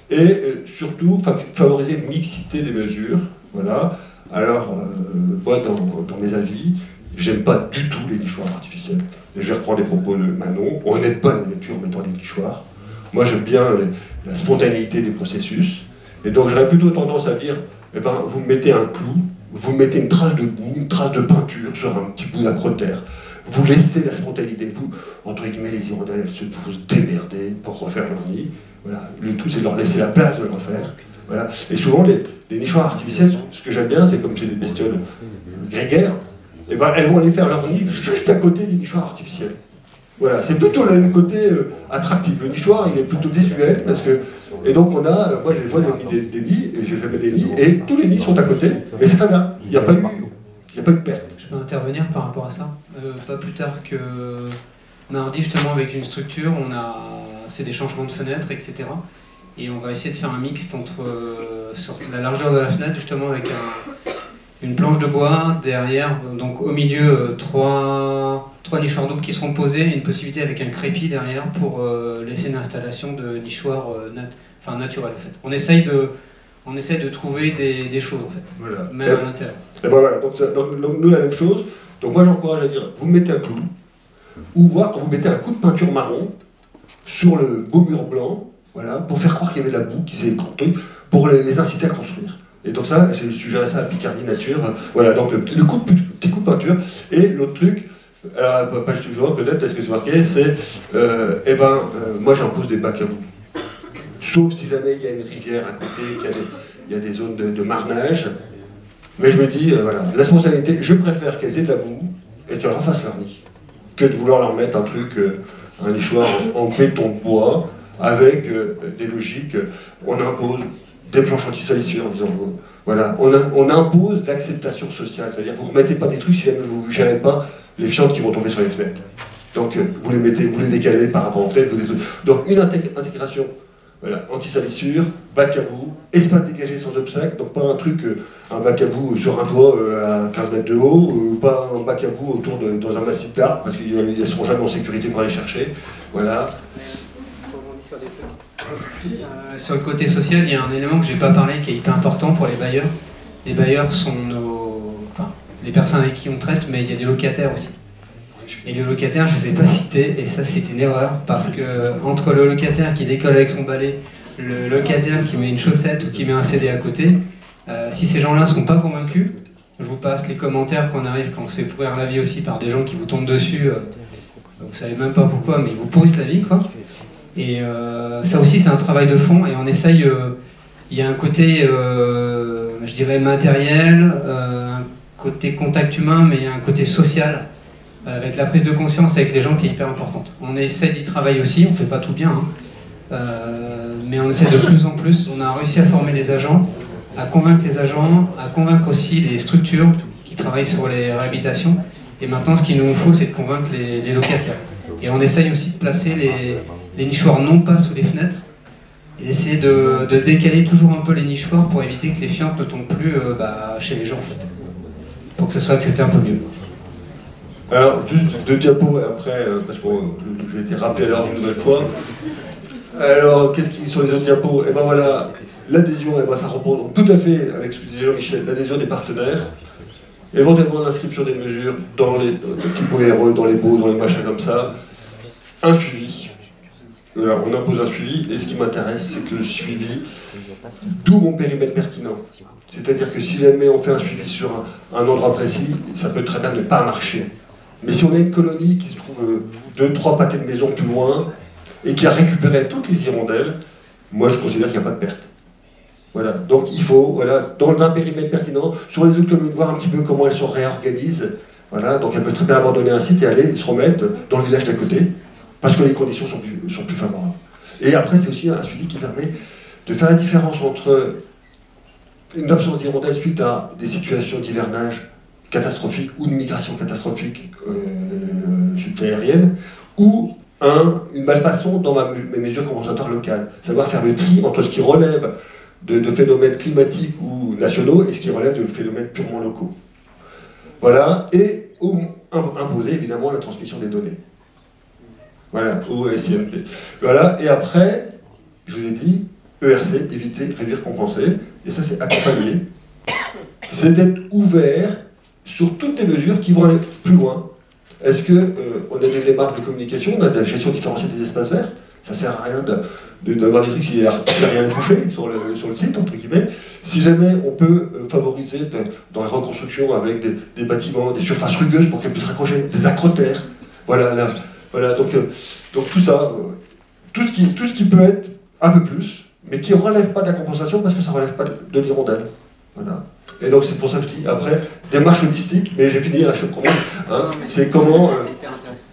Et surtout, favoriser une mixité des mesures. Voilà. Alors, moi, dans mes avis, j'aime pas du tout les nichoirs artificiels. Et je vais reprendre les propos de Manon. On n'aide pas la nature en mettant les nichoirs. Moi, j'aime bien la spontanéité des processus. Et donc, j'aurais plutôt tendance à dire, vous mettez un clou, vous mettez une trace de boue, une trace de peinture sur un petit bout d'acrotère. Vous laissez la spontanéité. Vous, entre guillemets, les hirondelles, vous se démerdez pour refaire leur nid. Voilà. Le tout, c'est de leur laisser la place de le refaire. Voilà. Et souvent, les nichoirs artificiels, ce que j'aime bien, c'est comme c'est des bestioles grégaires, elles vont aller faire leur nid juste à côté des nichoirs artificiels. Voilà. C'est plutôt le côté attractif. Le nichoir, il est plutôt visuel, parce que... Et donc, moi, je vois des nids, et j'ai fait des nids, et tous les nids sont à côté, mais c'est très bien. Il n'y a pas eu de perte. Je peux intervenir par rapport à ça. Pas plus tard que mardi, justement, avec une structure, c'est des changements de fenêtres, etc. Et on va essayer de faire un mixte entre sur la largeur de la fenêtre, justement, avec une planche de bois, derrière, donc au milieu, trois nichoirs doubles qui seront posés, et une possibilité avec un crépi derrière pour laisser une installation de nichoirs naturels, en fait. On essaye de trouver des choses, en fait, voilà. Même à l'intérieur. Et voilà, donc nous, la même chose. Donc moi, j'encourage à dire, vous mettez un clou, ou voir quand vous mettez un coup de peinture marron sur le beau mur blanc, voilà, pour faire croire qu'il y avait de la boue, qu'ils étaient truc, pour les inciter à construire. Et donc ça, j'ai suggéré ça à Picardie Nature. Voilà, donc le petit coup de peinture. Et l'autre truc, alors, page suivante peut-être, est-ce que c'est marqué, c'est, moi j'impose des bacs à boue. Sauf si jamais il y a une rivière à côté, qu'il y a des zones de marnage. Mais je me dis, voilà, la responsabilité, je préfère qu'elles aient de la boue et qu'elles refassent leur nid, que de vouloir leur mettre un truc, un nichoir en béton de bois, avec des logiques, on impose des planches anti-salissure en disant, voilà, on impose l'acceptation sociale, c'est-à-dire vous ne remettez pas des trucs si jamais vous ne gérez pas les fientes qui vont tomber sur les fenêtres. Donc vous les décalez par rapport aux fenêtres. Donc une intégration, voilà, anti-salissure, bac à boue, espace dégagé sans obstacle, donc pas un truc, un bac à boue sur un toit à 15 mètres de haut, ou pas un bac à boue dans un massif d'arbres, parce qu'ils ne seront jamais en sécurité pour aller chercher. Voilà. Sur le côté social, il y a un élément que je n'ai pas parlé qui est hyper important pour les bailleurs. Les bailleurs sont les personnes avec qui on traite, mais il y a des locataires aussi. Et le locataire, je ne vous ai pas cité, et ça c'est une erreur, parce que entre le locataire qui décolle avec son balai, le locataire qui met une chaussette ou qui met un CD à côté, si ces gens-là ne sont pas convaincus, je vous passe les commentaires qu'on arrive quand on se fait pourrir la vie aussi par des gens qui vous tombent dessus, vous savez même pas pourquoi, mais ils vous pourrissent la vie, quoi. Et ça aussi c'est un travail de fond, et on essaye, il y a un côté, je dirais matériel, un côté contact humain, mais il y a un côté social, avec la prise de conscience avec les gens qui est hyper importante. On essaie d'y travailler aussi, on ne fait pas tout bien, hein. Mais on essaie de plus en plus. On a réussi à former les agents, à convaincre les agents, à convaincre aussi les structures qui travaillent sur les réhabilitations. Et maintenant, ce qu'il nous faut, c'est de convaincre les locataires. Et on essaye aussi de placer les nichoirs non pas sous les fenêtres, et essayer de décaler toujours un peu les nichoirs pour éviter que les fientes ne tombent plus chez les gens, en fait. Pour que ça soit accepté un peu mieux. Alors, juste 2 diapos après, parce que j'ai été rappelé à l'heure une nouvelle fois. Alors, qu'est-ce qui sont les autres diapos? Et ben voilà, l'adhésion, ça répond tout à fait avec ce que disait Jean-Michel, l'adhésion des partenaires, éventuellement l'inscription des mesures dans les types ORE, dans les baux, dans les machins comme ça, un suivi. Voilà, on impose un suivi, et ce qui m'intéresse, c'est que le suivi, d'où mon périmètre pertinent. C'est-à-dire que si jamais on fait un suivi sur un endroit précis, ça peut très bien ne pas marcher. Mais si on a une colonie qui se trouve 2-3 pâtés de maison plus loin, et qui a récupéré toutes les hirondelles, moi je considère qu'il n'y a pas de perte. Voilà, donc il faut, voilà, dans un périmètre pertinent, sur les autres communes, voir un petit peu comment elles se réorganisent. Voilà, donc elles peuvent très bien abandonner un site et aller se remettre dans le village d'à côté, parce que les conditions sont plus favorables. Et après, c'est aussi un suivi qui permet de faire la différence entre une absence d'hirondelles suite à des situations d'hivernage catastrophiques ou de migration catastrophique subsaharienne, ou une malfaçon dans mes mesures compensatoires locales. Savoir faire le tri entre ce qui relève de phénomènes climatiques ou nationaux et ce qui relève de phénomènes purement locaux. Voilà, et imposer évidemment la transmission des données. Voilà, au SIMP. Voilà, et après, je vous ai dit, ERC, éviter, réduire, compenser, et ça c'est accompagner. C'est d'être ouvert sur toutes les mesures qui vont aller plus loin. Est-ce qu'on a des démarches de communication, on a de la gestion différenciée des espaces verts? Ça ne sert à rien d'avoir des trucs qui n'ont rien à bouffer sur le site, entre guillemets. Si jamais on peut favoriser dans les reconstructions avec des bâtiments, des surfaces rugueuses pour qu'elles puissent raccrocher, des acrotères, voilà, donc tout ça, tout ce qui peut être un peu plus, mais qui ne relève pas de la compensation parce que ça ne relève pas de l'hirondelle. Voilà. Et donc c'est pour ça que je dis, après, démarche holistique, mais j'ai fini, je te promets, hein, c'est comment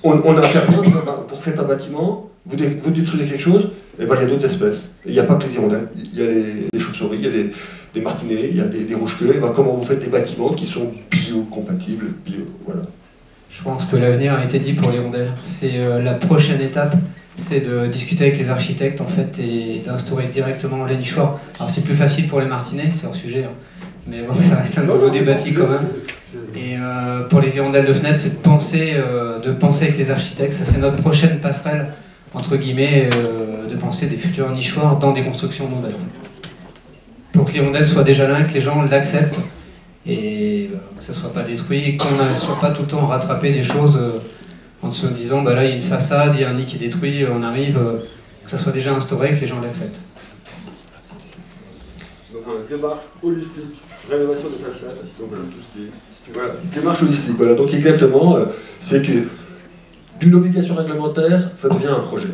on intervient pour faire un bâtiment, vous détruisez quelque chose, et ben il y a d'autres espèces. Et il n'y a pas que les hirondelles, il y a les chauves-souris, il y a des martinets, il y a des rouge-queues, et ben comment vous faites des bâtiments qui sont bio-compatibles, voilà. Je pense que l'avenir a été dit pour l'hirondelle. C'est la prochaine étape, c'est de discuter avec les architectes en fait et d'instaurer directement les nichoirs. Alors c'est plus facile pour les martinets, c'est hors sujet, hein. Mais bon, ça reste un oiseau du bâti quand même. Et pour les hirondelles de fenêtre, c'est de penser avec les architectes. Ça, c'est notre prochaine passerelle, entre guillemets, de penser des futurs nichoirs dans des constructions nouvelles. Pour que l'hirondelle soit déjà là, que les gens l'acceptent, et que ça ne soit pas détruit, et qu'on ne soit pas tout le temps rattrapé des choses en se disant, bah là, il y a une façade, il y a un nid qui est détruit, on arrive, que ça soit déjà instauré, que les gens l'acceptent. Donc, démarche holistique. Rénovation de façade, donc voilà, tout ce qui est... Voilà, démarche holistique, voilà, donc exactement, c'est que d'une obligation réglementaire, ça devient un projet.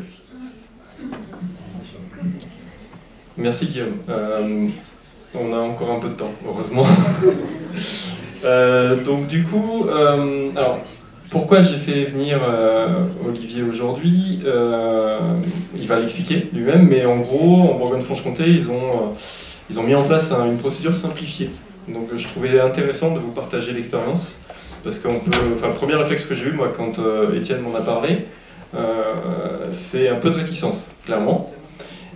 Merci Guillaume. On a encore un peu de temps, heureusement. Donc du coup, alors, pourquoi j'ai fait venir Olivier aujourd'hui, il va l'expliquer lui-même, mais en gros, en Bourgogne-Franche-Comté, ils ont mis en place une procédure simplifiée. Donc je trouvais intéressant de vous partager l'expérience, parce qu'on peut... Enfin, le premier réflexe que j'ai eu, moi, quand Étienne m'en a parlé, c'est un peu de réticence, clairement.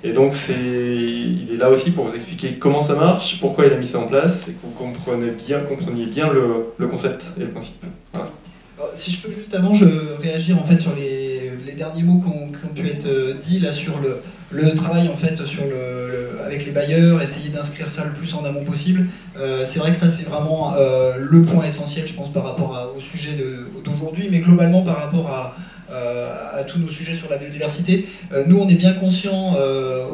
Et donc il est là aussi pour vous expliquer comment ça marche, pourquoi il a mis ça en place, et que vous compreniez bien le concept et le principe. Voilà. Si je peux juste avant, je réagir en fait sur les les derniers mots qui ont pu être dits là sur le travail en fait avec les bailleurs, essayer d'inscrire ça le plus en amont possible. C'est vrai que ça c'est vraiment le point essentiel, je pense, par rapport au sujet d'aujourd'hui, mais globalement par rapport à tous nos sujets sur la biodiversité. Nous, on est bien conscients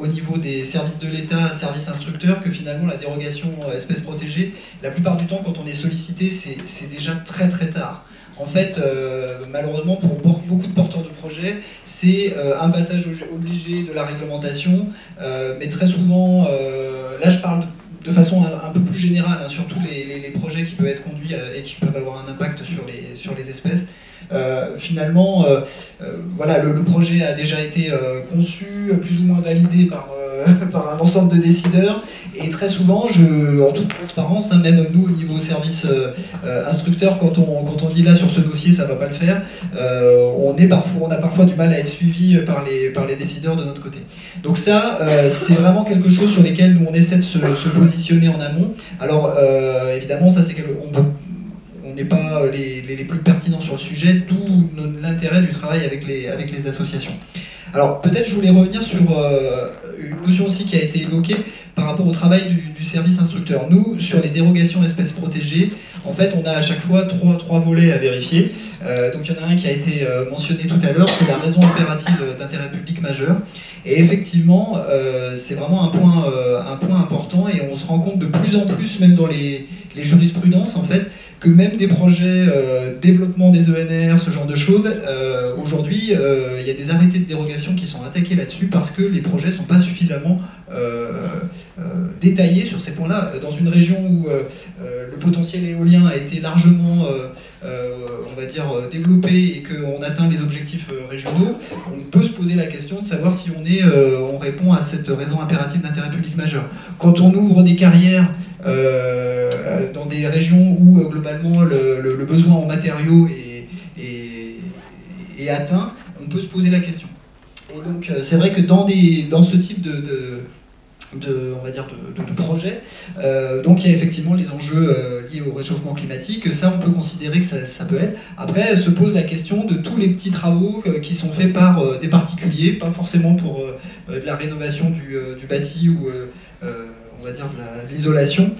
au niveau des services de l'État, services instructeurs, que finalement la dérogation espèces protégées, la plupart du temps quand on est sollicité, c'est déjà très très tard. En fait, malheureusement, pour beaucoup de porteurs de projets, c'est un passage obligé de la réglementation, mais très souvent, là je parle de façon un peu plus générale, hein, surtout les projets qui peuvent être conduits et qui peuvent avoir un impact sur les espèces. Finalement, voilà, le projet a déjà été conçu, plus ou moins validé par un ensemble de décideurs, et très souvent, en toute transparence, hein, même nous au niveau service instructeur, quand on dit là sur ce dossier ça va pas le faire, on a parfois du mal à être suivi par les décideurs de notre côté. Donc ça, c'est vraiment quelque chose sur lesquels nous on essaie de se positionner en amont. Alors évidemment, ça c'est on n'est pas les plus pertinents sur le sujet, d'où l'intérêt du travail avec les associations. Alors peut-être je voulais revenir sur une notion aussi qui a été évoquée par rapport au travail du service instructeur. Nous, sur les dérogations espèces protégées, en fait on a à chaque fois trois volets à vérifier. Donc il y en a un qui a été mentionné tout à l'heure, c'est la raison impérative d'intérêt public majeur. Et effectivement, c'est vraiment un point important, et on se rend compte de plus en plus, même dans les jurisprudences en fait, que même des projets développement des ENR, ce genre de choses, aujourd'hui, il y a des arrêtés de dérogation qui sont attaqués là-dessus parce que les projets ne sont pas suffisamment détaillés sur ces points-là. Dans une région où le potentiel éolien a été largement, on va dire, développé et qu'on atteint les objectifs régionaux, on peut se poser la question de savoir si on répond à cette raison impérative d'intérêt public majeur. Quand on ouvre des carrières dans des régions où globalement le besoin en matériaux est atteint, on peut se poser la question. Et donc c'est vrai que dans ce type on va dire de projet, donc il y a effectivement les enjeux liés au réchauffement climatique. Ça, on peut considérer que ça peut être. Après se pose la question de tous les petits travaux qui sont faits par des particuliers, pas forcément pour de la rénovation du bâti ou on va dire de l'isolation.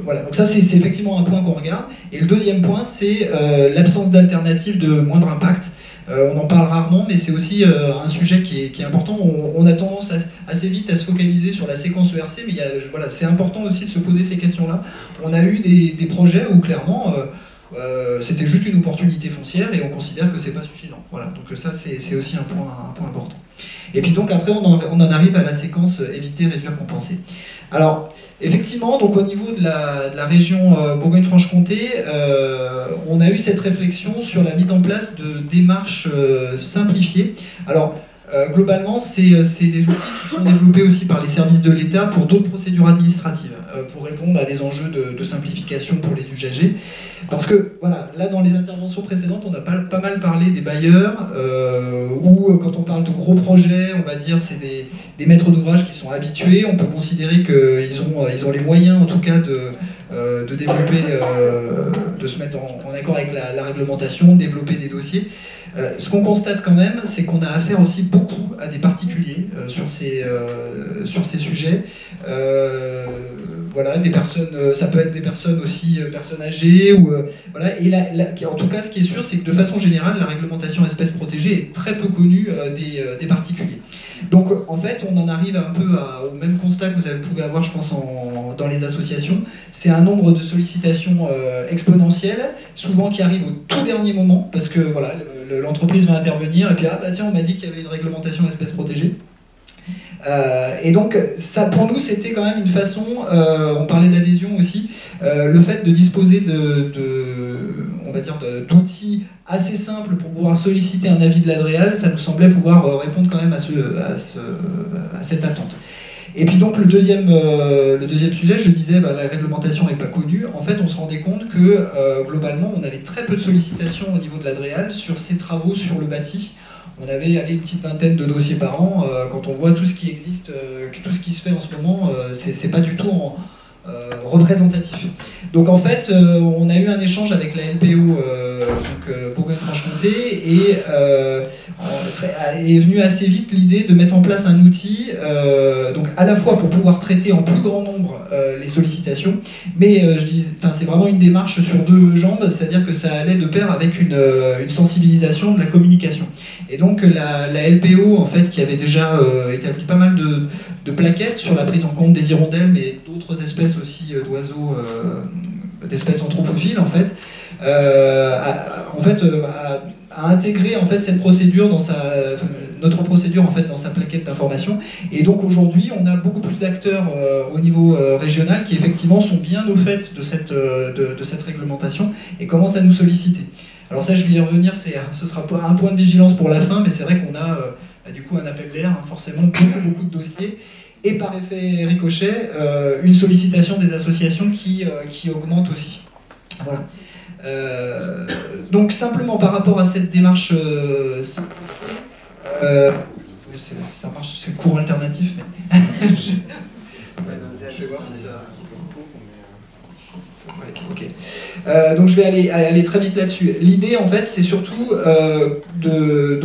Voilà, donc ça c'est effectivement un point qu'on regarde. Et le deuxième point, c'est l'absence d'alternatives de moindre impact. On en parle rarement, mais c'est aussi un sujet qui est important. On a tendance assez vite à se focaliser sur la séquence ERC, mais voilà, c'est important aussi de se poser ces questions-là. On a eu des projets où clairement c'était juste une opportunité foncière et on considère que c'est pas suffisant. Voilà, donc ça c'est aussi un point important. Et puis donc après on en arrive à la séquence éviter, réduire, compenser. Alors effectivement, donc au niveau de la région Bourgogne-Franche-Comté, on a eu cette réflexion sur la mise en place de démarches simplifiées. Alors globalement, c'est des outils qui sont développés aussi par les services de l'État pour d'autres procédures administratives, pour répondre à des enjeux de simplification pour les usagers. Parce que, voilà, là dans les interventions précédentes, on a pas mal parlé des bailleurs, où quand on parle de gros projets, on va dire c'est des maîtres d'ouvrage qui sont habitués, on peut considérer qu'ils ont les moyens en tout cas de développer, de se mettre en accord avec la réglementation, développer des dossiers. Ce qu'on constate quand même, c'est qu'on a affaire aussi beaucoup à des particuliers sur ces sujets. Voilà, des personnes, ça peut être des personnes aussi, personnes âgées, ou voilà. Et en tout cas, ce qui est sûr, c'est que de façon générale, la réglementation espèces protégées est très peu connue des particuliers. Donc, en fait, on en arrive un peu au même constat que vous pouvez avoir, je pense, dans les associations. C'est un nombre de sollicitations exponentielles, souvent qui arrivent au tout dernier moment, parce que voilà, l'entreprise va intervenir et puis ah bah tiens, on m'a dit qu'il y avait une réglementation espèces protégées. Et donc, ça, pour nous, c'était quand même une façon, on parlait d'adhésion aussi, le fait de disposer on va dire, d'outils assez simples pour pouvoir solliciter un avis de l'Adréal, ça nous semblait pouvoir répondre quand même à cette attente. Et puis donc le deuxième sujet, je disais, la réglementation n'est pas connue. En fait, on se rendait compte que globalement, on avait très peu de sollicitations au niveau de l'Adréal sur ces travaux sur le bâti. On avait une petite vingtaine de dossiers par an. Quand on voit tout ce qui existe, tout ce qui se fait en ce moment, c'est pas du tout représentatif. Donc en fait, on a eu un échange avec la LPO Bourgogne-Franche-Comté, et est venue assez vite l'idée de mettre en place un outil, donc à la fois pour pouvoir traiter en plus grand nombre les sollicitations, mais c'est vraiment une démarche sur deux jambes, c'est-à-dire que ça allait de pair avec une sensibilisation de la communication. Et donc la LPO, en fait, qui avait déjà établi pas mal de plaquettes sur la prise en compte des hirondelles, mais d'autres espèces aussi d'oiseaux, d'espèces anthropophiles, en fait, a intégré en fait cette procédure dans notre procédure en fait dans sa plaquette d'information. Et donc aujourd'hui, on a beaucoup plus d'acteurs au niveau régional qui effectivement sont bien au fait de cette réglementation et commencent à nous solliciter. Alors ça, je vais y revenir, ce sera un point de vigilance pour la fin, mais c'est vrai qu'on a du coup un appel d'air, hein, forcément beaucoup de dossiers. Et par effet ricochet, une sollicitation des associations qui augmente aussi. Voilà. Donc simplement par rapport à cette démarche simplifiée, ça marche, c'est le cours alternatif, mais je vais voir si ça... Ouais, ok. Donc je vais aller très vite là-dessus. L'idée en fait c'est surtout de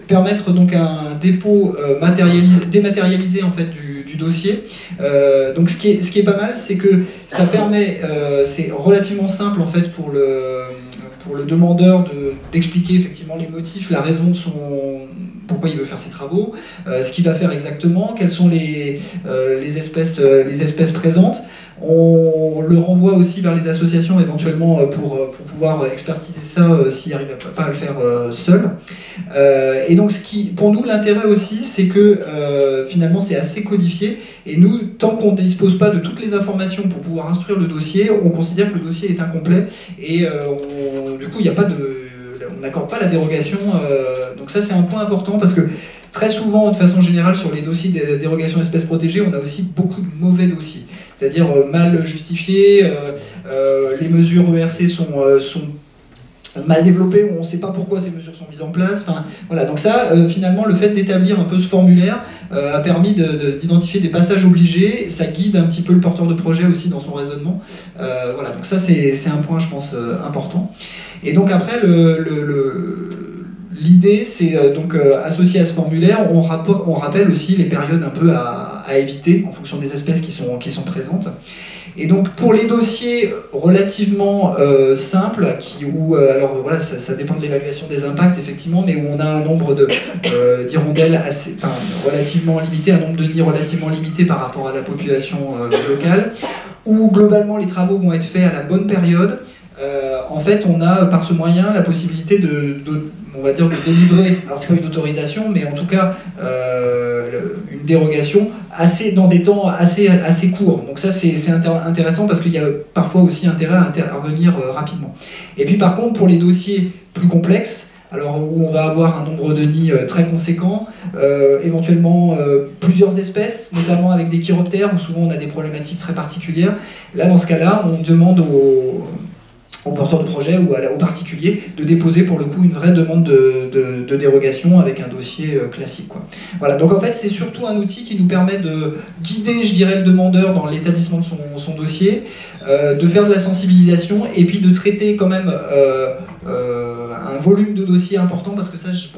permettre donc un dépôt dématérialisé en fait du dossier. Donc ce qui est pas mal, c'est que ça permet, c'est relativement simple en fait pour le demandeur d'expliquer effectivement les motifs, la raison de pourquoi il veut faire ses travaux, ce qu'il va faire exactement, quelles sont les espèces présentes. On le renvoie aussi vers les associations éventuellement pour pouvoir expertiser ça s'il n'arrive pas à le faire seul. Et donc pour nous l'intérêt aussi c'est que finalement c'est assez codifié et nous tant qu'on ne dispose pas de toutes les informations pour pouvoir instruire le dossier, on considère que le dossier est incomplet et du coup il n'y a pas on n'accorde pas la dérogation. Donc ça c'est un point important parce que très souvent, de façon générale, sur les dossiers de dérogation espèces protégées, on a aussi beaucoup de mauvais dossiers, c'est-à-dire mal justifiés, les mesures ERC sont mal développées, on ne sait pas pourquoi ces mesures sont mises en place. Enfin, voilà. Donc ça, finalement, le fait d'établir un peu ce formulaire a permis d'identifier des passages obligés, ça guide un petit peu le porteur de projet aussi dans son raisonnement. Voilà. Donc ça, c'est un point, je pense, important. Et donc après, l'idée, c'est donc associé à ce formulaire, on rappelle aussi les périodes un peu à éviter en fonction des espèces qui sont présentes. Et donc pour les dossiers relativement simples, alors voilà, ça dépend de l'évaluation des impacts effectivement, mais où on a un nombre d'hirondelles relativement limité, un nombre de nids relativement limité par rapport à la population locale, où globalement les travaux vont être faits à la bonne période. En fait, on a par ce moyen la possibilité on va dire de délivrer, alors c'est pas une autorisation, mais en tout cas une dérogation dans des temps assez courts. Donc ça c'est intéressant parce qu'il y a parfois aussi intérêt à intervenir rapidement. Et puis par contre pour les dossiers plus complexes, alors où on va avoir un nombre de nids très conséquent, éventuellement plusieurs espèces, notamment avec des chiroptères, où souvent on a des problématiques très particulières. Là dans ce cas-là, on demande au porteur de projet ou au particulier de déposer pour le coup une vraie demande de dérogation avec un dossier classique, quoi. Voilà, donc en fait c'est surtout un outil qui nous permet de guider, je dirais, le demandeur dans l'établissement de son dossier, de faire de la sensibilisation et puis de traiter quand même un volume de dossiers important, parce que ça, je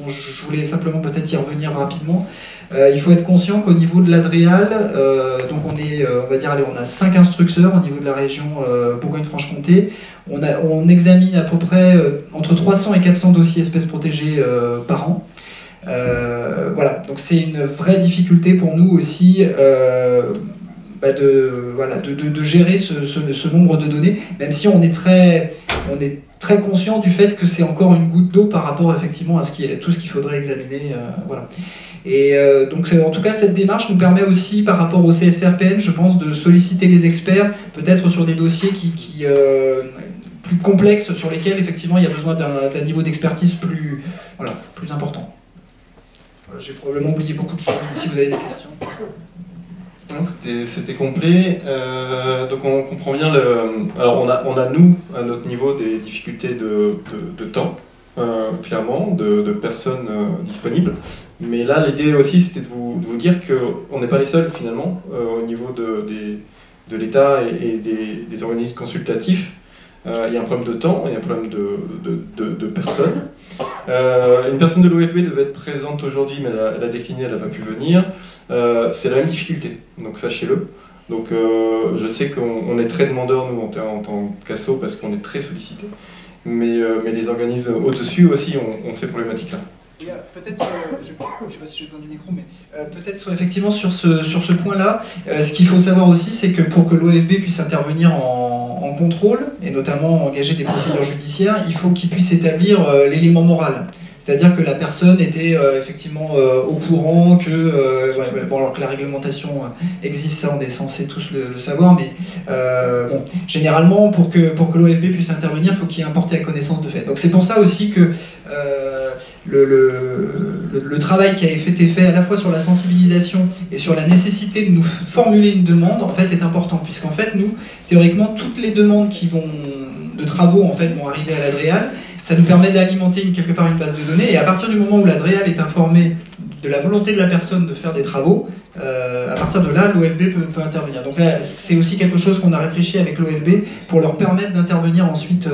voulais simplement peut-être y revenir rapidement. Il faut être conscient qu'au niveau de l'Adréal, donc on va dire, allez, on a 5 instructeurs au niveau de la région Bourgogne-Franche-Comté. On examine à peu près entre 300 et 400 dossiers espèces protégées par an. Voilà, donc c'est une vraie difficulté pour nous aussi de gérer ce nombre de données, même si on est très conscient du fait que c'est encore une goutte d'eau par rapport effectivement à tout ce qu'il faudrait examiner. Voilà. Et donc en tout cas cette démarche nous permet aussi par rapport au CSRPN, je pense, de solliciter les experts, peut-être sur des dossiers plus complexes, sur lesquels effectivement il y a besoin d'un niveau d'expertise plus important. Voilà, j'ai probablement oublié beaucoup de choses, mais si vous avez des questions. C'était complet. Donc on comprend bien alors on a nous à notre niveau des difficultés de temps, clairement, de personnes disponibles. Mais là l'idée aussi c'était de vous dire qu'on n'est pas les seuls finalement au niveau de l'État et des organismes consultatifs. Il y a un problème de temps, il y a un problème de personnes. Une personne de l'OFB devait être présente aujourd'hui, mais elle a décliné, elle n'a pas pu venir. C'est la même difficulté, donc sachez-le. Donc je sais qu'on est très demandeurs, nous, en tant qu'asso, parce qu'on est très sollicités. Mais les organismes au-dessus aussi ont ces problématiques-là. Peut-être, je ne sais pas si j'ai besoin du micro, mais peut-être effectivement sur ce point-là, ce qu'il faut savoir aussi, c'est que pour que l'OFB puisse intervenir en contrôle, et notamment engager des procédures judiciaires, il faut qu'il puisse établir l'élément moral. C'est-à-dire que la personne était effectivement au courant que, bon, alors que la réglementation existe, ça on est censé tous le savoir, mais bon, généralement pour que l'OFB puisse intervenir, il faut qu'il y ait un porté à connaissance de fait. Donc c'est pour ça aussi que le travail qui a été fait à la fois sur la sensibilisation et sur la nécessité de nous formuler une demande en fait est important, puisqu'en fait nous, théoriquement, toutes les demandes de travaux en fait vont arriver à l'Adréal. Ça nous permet d'alimenter quelque part une base de données, et à partir du moment où l'Adréal est informé de la volonté de la personne de faire des travaux, à partir de là, l'OFB peut intervenir. Donc là, c'est aussi quelque chose qu'on a réfléchi avec l'OFB pour leur permettre d'intervenir ensuite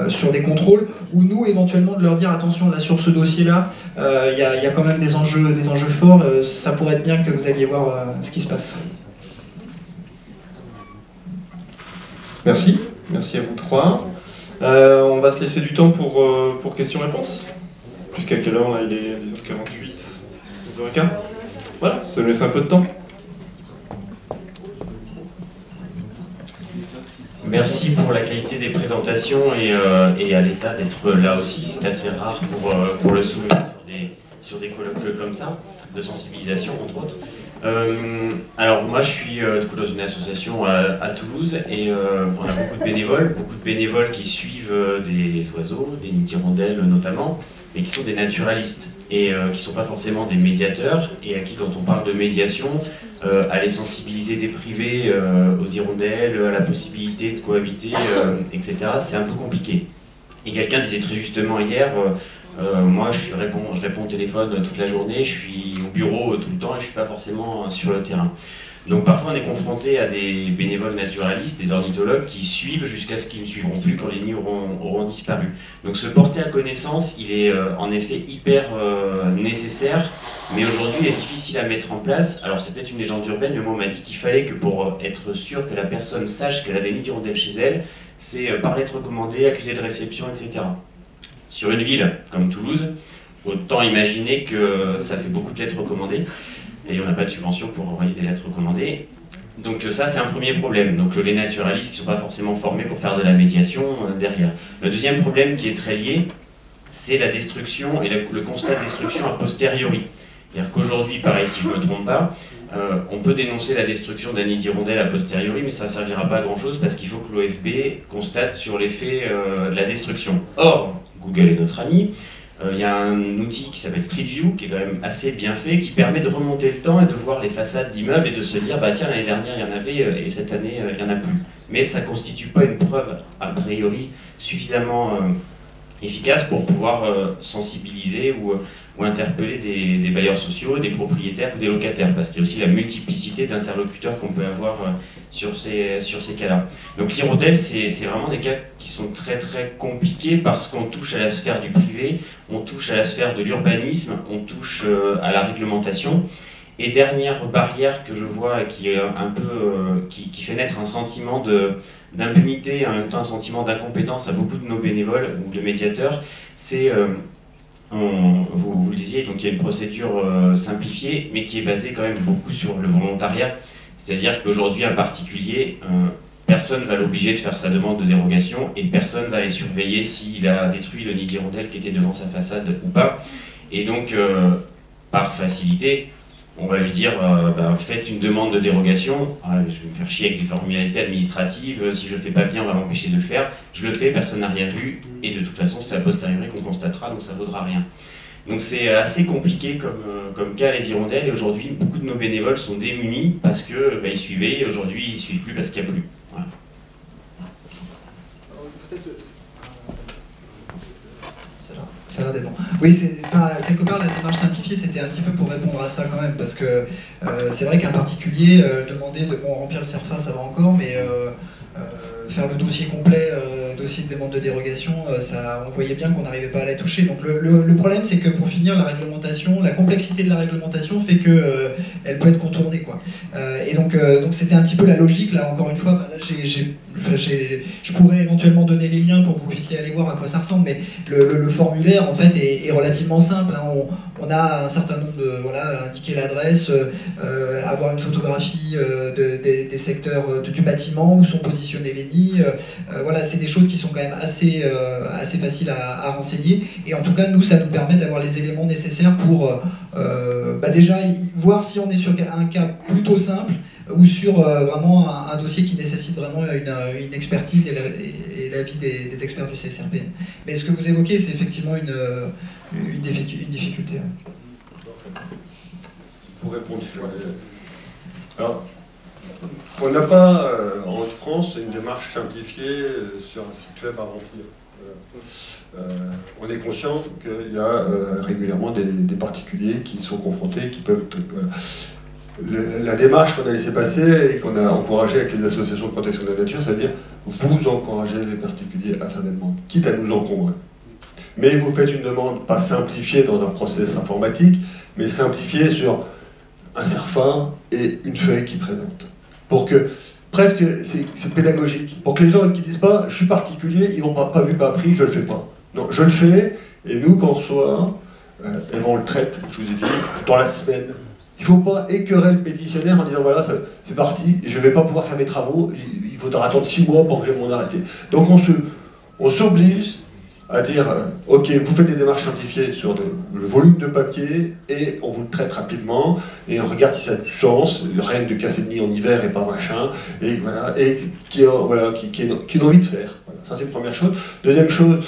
sur des contrôles, ou nous, éventuellement, de leur dire attention, là, sur ce dossier-là, il y a quand même des enjeux forts, ça pourrait être bien que vous alliez voir ce qui se passe. Merci, merci à vous trois. On va se laisser du temps pour questions-réponses. Jusqu'à quelle heure là? Il est 10h48, 12h15. Voilà, ça nous laisse un peu de temps. Merci pour la qualité des présentations et à l'État d'être là aussi. C'est assez rare pour le soumettre sur des colloques comme ça, de sensibilisation entre autres. Alors moi je suis du coup dans une association à Toulouse et on a beaucoup de bénévoles qui suivent des oiseaux, des nids d'hirondelles notamment, mais qui sont des naturalistes et qui ne sont pas forcément des médiateurs, et à qui, quand on parle de médiation, aller sensibiliser des privés aux hirondelles, à la possibilité de cohabiter, etc., c'est un peu compliqué. Et quelqu'un disait très justement hier, moi je réponds au téléphone toute la journée, je suis au bureau tout le temps et je ne suis pas forcément sur le terrain. Donc parfois on est confronté à des bénévoles naturalistes, des ornithologues qui suivent jusqu'à ce qu'ils ne suivront plus quand les nids auront disparu. Donc se porter à connaissance, il est en effet hyper nécessaire, mais aujourd'hui il est difficile à mettre en place. Alors c'est peut-être une légende urbaine, mais moi on m'a dit qu'il fallait que pour être sûr que la personne sache qu'elle a des nids d'hirondelles chez elle, c'est par lettre recommandée, accusé de réception, etc. Sur une ville comme Toulouse, autant imaginer que ça fait beaucoup de lettres recommandées. Et on n'a pas de subvention pour envoyer des lettres recommandées. Donc ça, c'est un premier problème. Donc les naturalistes qui ne sont pas forcément formés pour faire de la médiation derrière. Le deuxième problème qui est très lié, c'est la destruction et le constat de destruction a posteriori. C'est-à-dire qu'aujourd'hui, pareil, si je ne me trompe pas, on peut dénoncer la destruction d'un nid d'hirondelle a posteriori, mais ça ne servira pas à grand-chose parce qu'il faut que l'OFB constate sur les faits la destruction. Or, Google est notre ami. Il y a un outil qui s'appelle Street View, qui est quand même assez bien fait, qui permet de remonter le temps et de voir les façades d'immeubles et de se dire, bah tiens, l'année dernière il y en avait et cette année il n'y en a plus. Mais ça ne constitue pas une preuve, a priori, suffisamment efficace pour pouvoir sensibiliser ou interpeller des bailleurs sociaux, des propriétaires ou des locataires, parce qu'il y a aussi la multiplicité d'interlocuteurs qu'on peut avoir sur ces cas-là. Donc l'hirondelle, c'est vraiment des cas qui sont très très compliqués parce qu'on touche à la sphère du privé, on touche à la sphère de l'urbanisme, on touche à la réglementation. Et dernière barrière que je vois qui est un peu qui fait naître un sentiment d'impunité et en même temps un sentiment d'incompétence à beaucoup de nos bénévoles ou de médiateurs, c'est vous le disiez, donc il y a une procédure simplifiée, mais qui est basée quand même beaucoup sur le volontariat. C'est-à-dire qu'aujourd'hui, un particulier, personne ne va l'obliger de faire sa demande de dérogation et personne ne va aller surveiller s'il a détruit le nid d'hirondelle qui était devant sa façade ou pas. Et donc, par facilité, on va lui dire faites une demande de dérogation. Je vais me faire chier avec des formalités administratives, si je ne fais pas bien on va m'empêcher de le faire. Je le fais, personne n'a rien vu et de toute façon c'est a posteriori qu'on constatera, donc ça ne vaudra rien. Donc c'est assez compliqué comme cas les hirondelles, et aujourd'hui beaucoup de nos bénévoles sont démunis parce que ils suivaient et aujourd'hui ils ne suivent plus parce qu'il n'y a plus. Voilà. Ça a l'air d'être bon. Oui, quelque part, la démarche simplifiée, c'était un petit peu pour répondre à ça quand même, parce que c'est vrai qu'un particulier, demander de remplir le CERFA, ça va encore, mais faire le dossier complet, dossier de demande de dérogation, on voyait bien qu'on n'arrivait pas à la toucher. Donc le problème, c'est que pour finir, la réglementation, la complexité de la réglementation fait que elle peut être contournée, quoi. Et donc c'était un petit peu la logique. Là, encore une fois, je pourrais éventuellement donner les liens pour que vous puissiez aller voir à quoi ça ressemble, mais le formulaire, en fait, est relativement simple, hein. On a un certain nombre de, voilà, indiquer l'adresse, avoir une photographie des secteurs du bâtiment où sont positionnés les nids. Voilà, c'est des choses qui sont quand même assez faciles à renseigner. Et en tout cas, nous, ça nous permet d'avoir les éléments nécessaires pour déjà voir si on est sur un cas plutôt simple ou sur vraiment un dossier qui nécessite vraiment une expertise et l'avis des experts du CSRPN. Mais ce que vous évoquez, c'est effectivement une difficulté. Pour répondre, alors, on n'a pas en Haute-France une démarche simplifiée sur un site web à remplir. On est conscient qu'il y a régulièrement des particuliers qui sont confrontés, qui peuvent... La démarche qu'on a laissé passer et qu'on a encouragée avec les associations de protection de la nature, c'est-à-dire vous encouragez les particuliers à faire des demandes, quitte à nous encombrer. Mais vous faites une demande pas simplifiée dans un process informatique, mais simplifiée sur un CERFA et une feuille qui présente. Pour que, presque, c'est pédagogique, pour que les gens qui disent pas « je suis particulier », ils vont pas vu, pas appris, je le fais pas. Non, je le fais, et nous, quand on reçoit, et on le traite, je vous ai dit, dans la semaine. Il ne faut pas écœurer le pétitionnaire en disant voilà, c'est parti, je ne vais pas pouvoir faire mes travaux, il faudra attendre 6 mois pour que j'ai mon arrêté. Donc on s'oblige à dire ok, vous faites des démarches simplifiées sur le volume de papier et on vous le traite rapidement et on regarde si ça a du sens, rien de casser le nid en hiver et pas machin, et voilà, et qui a envie de faire. Voilà. Ça c'est la première chose. Deuxième chose,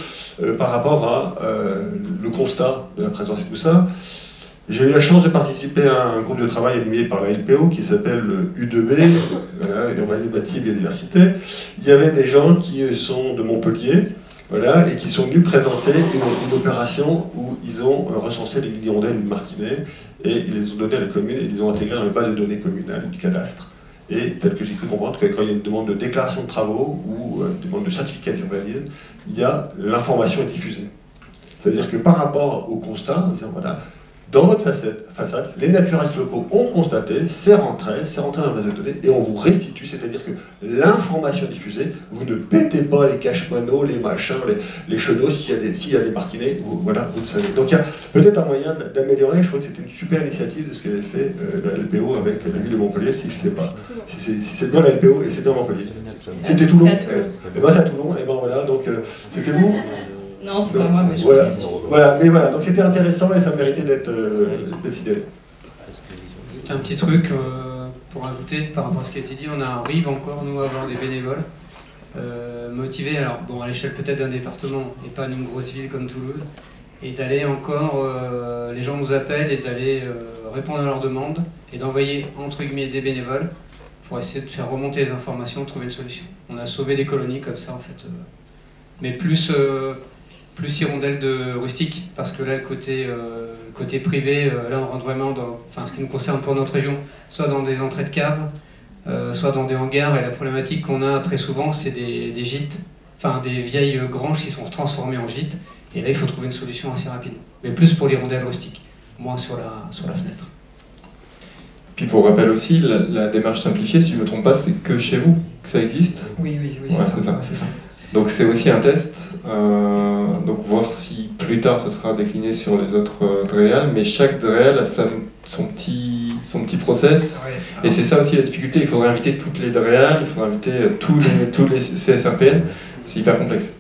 par rapport à le constat de la présence et tout ça. J'ai eu la chance de participer à un groupe de travail animé par la LPO qui s'appelle U2B, Urbanisme, Bâti et Biodiversité. Il y avait des gens qui sont de Montpellier, voilà, et qui sont venus présenter une opération où ils ont recensé les hirondelles du Martinet et ils les ont donnés à la commune et ils les ont intégrés dans les bases de données communales du cadastre. Et tel que j'ai cru comprendre que quand il y a une demande de déclaration de travaux ou une demande de certificat d'urbanisme, il y a l'information est diffusée. C'est-à-dire que par rapport au constat, disant, voilà, dans votre façade, les naturistes locaux ont constaté, c'est rentré dans la base de données et on vous restitue, c'est-à-dire que l'information diffusée, vous ne pétez pas les cache-panneaux, les machins, les chenaux, s'il y a des martinets, voilà, vous le savez. Donc il y a peut-être un moyen d'améliorer, je crois que c'était une super initiative de ce qu'avait fait la LPO avec la ville de Montpellier, si je ne sais pas, si c'est bien la LPO et c'est bien Montpellier. C'était Toulon, et ben c'est à Toulon, et ben voilà, donc c'était vous. Non, c'est pas moi, mais je voilà, mais voilà, donc c'était intéressant et ça méritait d'être décidé. Juste un petit truc pour ajouter par rapport à ce qui a été dit, on arrive encore, nous, à avoir des bénévoles motivés, alors bon, à l'échelle peut-être d'un département et pas d'une grosse ville comme Toulouse, et d'aller encore, les gens nous appellent et d'aller répondre à leurs demandes et d'envoyer, entre guillemets, des bénévoles pour essayer de faire remonter les informations, de trouver une solution. On a sauvé des colonies comme ça, en fait, mais plus hirondelles de rustique, parce que là, le côté privé, là, on rentre vraiment dans, enfin, ce qui nous concerne pour notre région, soit dans des entrées de caves, soit dans des hangars, et la problématique qu'on a très souvent, c'est des gîtes, enfin, des vieilles granges qui sont transformées en gîtes, et là, il faut trouver une solution assez rapide, mais plus pour l'hirondelle rustique, moins sur la fenêtre. Puis pour rappel aussi, la démarche simplifiée, si je ne me trompe pas, c'est que chez vous que ça existe. Oui, ouais, c'est ça. Donc c'est aussi un test, donc voir si plus tard ça sera décliné sur les autres DREAL, mais chaque DREAL a son petit process, ouais. Et c'est ça aussi la difficulté, il faudrait inviter toutes les DREAL, il faudrait inviter tous les CSRPN, c'est hyper complexe.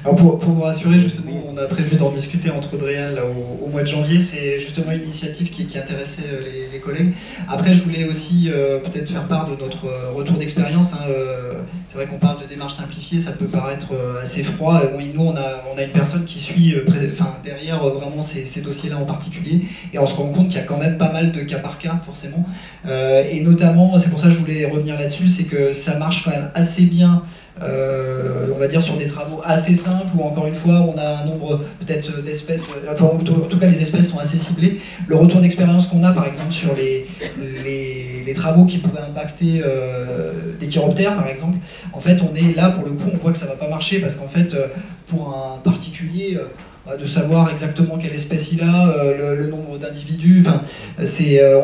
Alors pour vous rassurer, justement, on a prévu d'en discuter entre DREAL là, au mois de janvier. C'est justement une initiative qui intéressait les collègues. Après, je voulais aussi peut-être faire part de notre retour d'expérience. Hein. C'est vrai qu'on parle de démarche simplifiée, ça peut paraître assez froid. Bon, nous, on a une personne qui suit derrière vraiment ces dossiers-là en particulier. Et on se rend compte qu'il y a quand même pas mal de cas par cas, forcément. Et notamment, c'est pour ça que je voulais revenir là-dessus, c'est que ça marche quand même assez bien. On va dire sur des travaux assez simples où encore une fois on a un nombre peut-être d'espèces, enfin en tout cas les espèces sont assez ciblées. Le retour d'expérience qu'on a par exemple exemple sur les travaux qui pouvaient impacter des chiroptères par exemple, en fait on est là pour le coup, on voit que ça va pas marcher parce qu'en fait pour un particulier de savoir exactement quelle espèce il a, le nombre d'individus, enfin,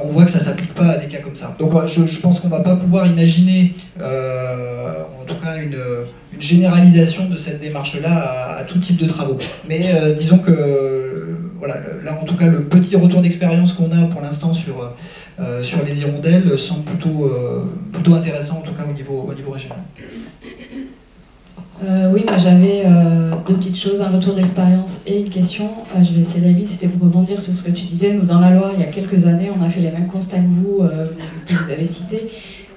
on voit que ça s'applique pas à des cas comme ça. Donc je pense qu'on va pas pouvoir imaginer en tout cas une généralisation de cette démarche-là à tout type de travaux. Mais disons que voilà, là en tout cas le petit retour d'expérience qu'on a pour l'instant sur les hirondelles semble plutôt intéressant en tout cas au niveau régional. Oui, moi j'avais deux petites choses, un retour d'expérience et une question. Je vais essayer d'aller vite, c'était pour rebondir sur ce que tu disais. Nous, dans la Loire, il y a quelques années, on a fait les mêmes constats que vous, que vous avez cités,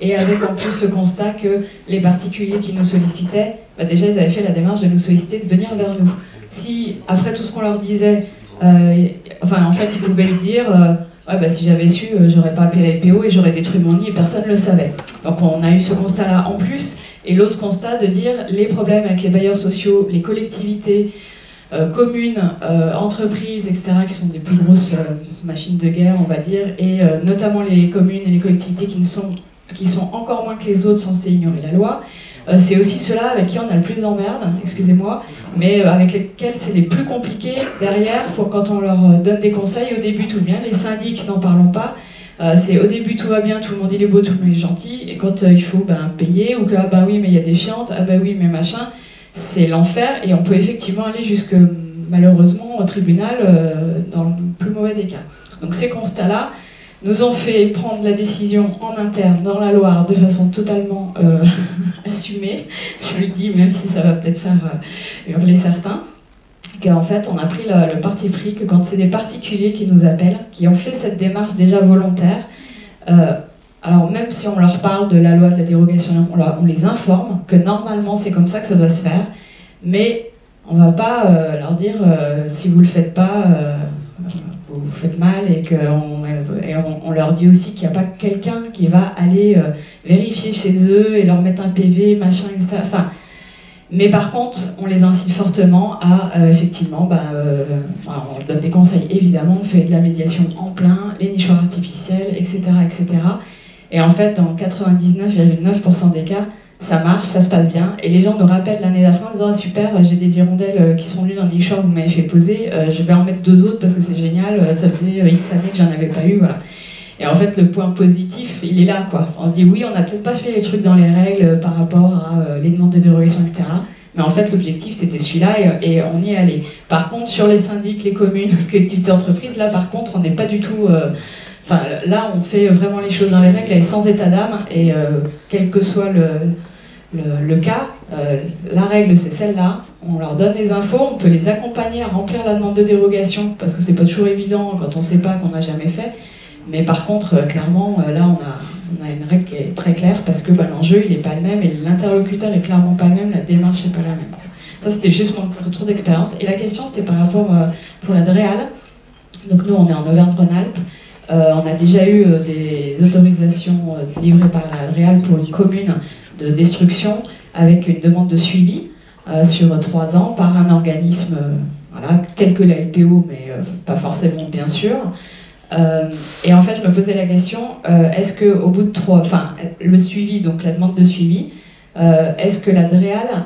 et avec en plus le constat que les particuliers qui nous sollicitaient, déjà ils avaient fait la démarche de nous solliciter, de venir vers nous. Si, après tout ce qu'on leur disait, en fait, ils pouvaient se dire... ouais, bah, si j'avais su, j'aurais pas appelé la LPO et j'aurais détruit mon nid et personne ne le savait. Donc on a eu ce constat-là en plus. Et l'autre constat de dire les problèmes avec les bailleurs sociaux, les collectivités, communes, entreprises, etc., qui sont des plus grosses machines de guerre, on va dire, et notamment les communes et les collectivités qui sont encore moins que les autres censées ignorer la loi. C'est aussi ceux-là avec qui on a le plus d'emmerdes, excusez-moi, mais avec lesquels c'est les plus compliqués derrière pour quand on leur donne des conseils. Au début tout bien, les syndics n'en parlons pas, c'est au début tout va bien, tout le monde il est beau, tout le monde est gentil, et quand il faut payer, ou que ah bah oui mais il y a des chiantes, ah bah oui mais machin, c'est l'enfer, et on peut effectivement aller jusque malheureusement au tribunal dans le plus mauvais des cas. Donc ces constats-là nous ont fait prendre la décision en interne dans la Loire de façon totalement assumée, je le dis même si ça va peut-être faire hurler certains, qu'en fait on a pris le parti pris que quand c'est des particuliers qui nous appellent, qui ont fait cette démarche déjà volontaire, alors même si on leur parle de la loi de la dérogation, on les informe que normalement c'est comme ça que ça doit se faire, mais on ne va pas leur dire si vous ne le faites pas, vous faites mal, et on leur dit aussi qu'il n'y a pas quelqu'un qui va aller vérifier chez eux et leur mettre un PV, machin, etc. Enfin, mais par contre, on les incite fortement à, effectivement, on donne des conseils, évidemment, on fait de la médiation en plein, les nichoirs artificiels, etc., etc. Et en fait, dans 99,9% des cas, ça marche, ça se passe bien, et les gens nous rappellent l'année d'après en disant ah, super, j'ai des hirondelles qui sont venues dans le nichoir que vous m'avez fait poser, je vais en mettre 2 autres parce que c'est génial, ça faisait X années que j'en avais pas eu, voilà. Et en fait, le point positif, il est là, quoi. On se dit oui, on n'a peut-être pas fait les trucs dans les règles par rapport à les demandes de dérogation, etc. Mais en fait, l'objectif, c'était celui-là, et on y est allé. Par contre, sur les syndics, les communes, les collectivités entreprises, là, par contre, on n'est pas du tout... Enfin, là, on fait vraiment les choses dans les règles et sans état d'âme, et quel que soit le cas, la règle c'est celle-là, on leur donne des infos, on peut les accompagner à remplir la demande de dérogation, parce que c'est pas toujours évident quand on sait pas, qu'on n'a jamais fait, mais par contre, clairement, là on a une règle qui est très claire, parce que l'enjeu il n'est pas le même, et l'interlocuteur est clairement pas le même, la démarche n'est pas la même. Ça c'était juste mon retour d'expérience, et la question c'était par rapport pour la DREAL. Donc nous on est en Auvergne-Rhône-Alpes. On a déjà eu des autorisations délivrées par la DREAL pour une commune de destruction avec une demande de suivi sur 3 ans par un organisme tel que la LPO, mais pas forcément bien sûr. Et en fait, je me posais la question, est-ce qu'au bout de le suivi, donc la demande de suivi, est-ce que la DREAL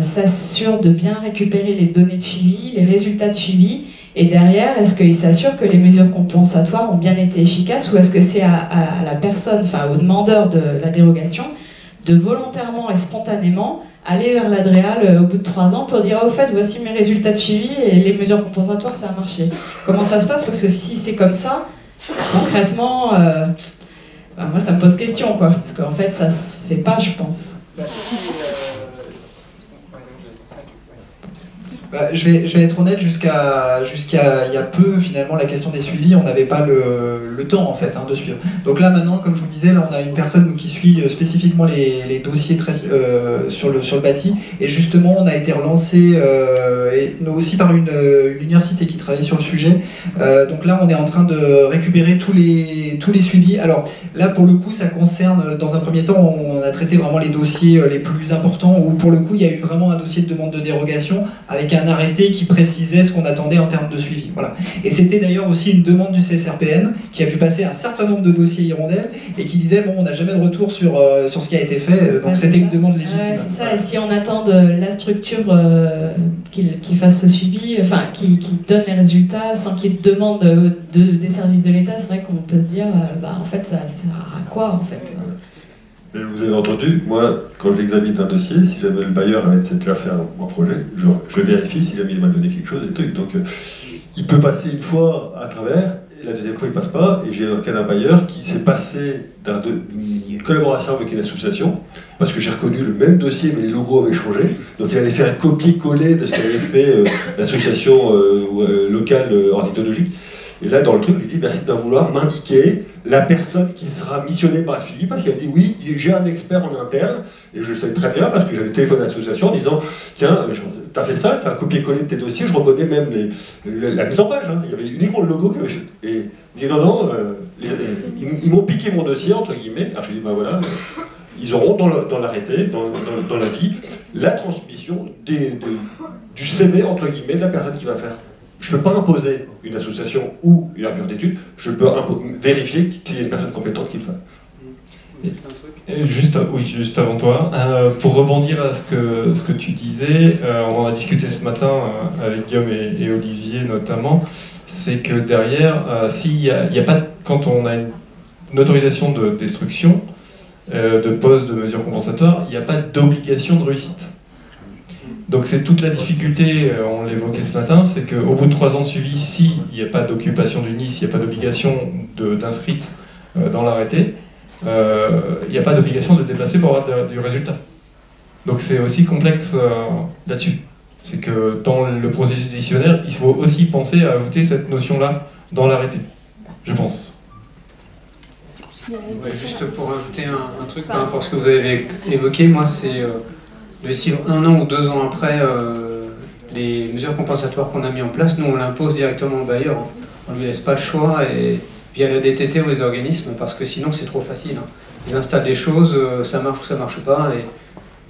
s'assure de bien récupérer les données de suivi, les résultats de suivi, et derrière, est-ce qu'il s'assure que les mesures compensatoires ont bien été efficaces, ou est-ce que c'est à la personne, au demandeur de la dérogation, de volontairement et spontanément aller vers la DREAL au bout de 3 ans pour dire « au fait, voici mes résultats de suivi et les mesures compensatoires, ça a marché ». Comment ça se passe? Parce que si c'est comme ça, concrètement, moi ça me pose question, quoi. Parce qu'en fait, ça se fait pas, je pense. Je vais être honnête, jusqu'à il y a peu, finalement, la question des suivis, on n'avait pas le temps, en fait, de suivre. Donc là, maintenant, comme je vous disais, là, on a une personne qui suit spécifiquement les dossiers sur le bâti, et justement, on a été relancé, aussi par une université qui travaille sur le sujet. Donc là, on est en train de récupérer tous les suivis. Alors là, pour le coup, ça concerne, dans un premier temps, on a traité vraiment les dossiers les plus importants, où pour le coup, il y a eu vraiment un dossier de demande de dérogation, avec un arrêté qui précisait ce qu'on attendait en termes de suivi. Voilà. Et c'était d'ailleurs aussi une demande du CSRPN qui a vu passer un certain nombre de dossiers Hirondelle et qui disait bon, on n'a jamais de retour sur ce qui a été fait, donc c'était une demande légitime. Ouais, c'est ça, et si on attend de la structure qu'il fasse ce suivi, enfin qui donne les résultats sans qu'il y ait de demande des services de l'État, c'est vrai qu'on peut se dire en fait ça sert à quoi en fait. Mais vous avez entendu, moi, quand j'examine un dossier, si jamais le bailleur avait déjà fait un projet, je vérifie s'il m'a donné quelque chose, des trucs. Donc, il peut passer une fois à travers, et la deuxième fois, il passe pas. Et j'ai un cas d'un bailleur qui s'est passé d'une collaboration avec une association, parce que j'ai reconnu le même dossier, mais les logos avaient changé. Donc, il avait fait un copier-coller de ce qu'avait fait l'association locale ornithologique. Et là, dans le truc, je lui dis merci de vouloir m'indiquer la personne qui sera missionnée par la suivi, parce qu'il a dit oui, j'ai un expert en interne, et je le savais très bien parce que j'avais téléphoné à l'association en disant tiens, t'as fait ça, c'est un copier-coller de tes dossiers, je reconnais même la mise en page, hein. Il y avait uniquement le logo que et il dit non, ils m'ont piqué mon dossier, entre guillemets. Alors je lui dis voilà, ils auront dans l'arrêté, dans l'avis, la transmission du CV, entre guillemets, de la personne qui va faire. Je ne peux pas imposer une association ou une bureau d'études, je peux vérifier qu'il y ait une personne compétente qui le fasse. Juste avant toi, pour rebondir à ce que tu disais, on en a discuté ce matin avec Guillaume et Olivier notamment, c'est que derrière, quand on a une autorisation de destruction, de pose de mesures compensatoires, il n'y a pas d'obligation de réussite. Donc c'est toute la difficulté, on l'évoquait ce matin, c'est qu'au bout de 3 ans de suivi, s'il n'y a pas d'occupation du nid, s'il n'y a pas d'obligation d'inscrite dans l'arrêté, il n'y a pas d'obligation de déplacer pour avoir du résultat. Donc c'est aussi complexe là-dessus. C'est que dans le processus décisionnaire, il faut aussi penser à ajouter cette notion-là dans l'arrêté, je pense. Ouais, juste pour ajouter un truc par rapport à ce que vous avez évoqué, moi c'est de suivre 1 an ou 2 ans après les mesures compensatoires qu'on a mis en place. Nous on l'impose directement au bailleur, hein. On ne lui laisse pas le choix et via la DTT ou les organismes, parce que sinon c'est trop facile, hein. Ils installent des choses, ça marche ou ça marche pas, et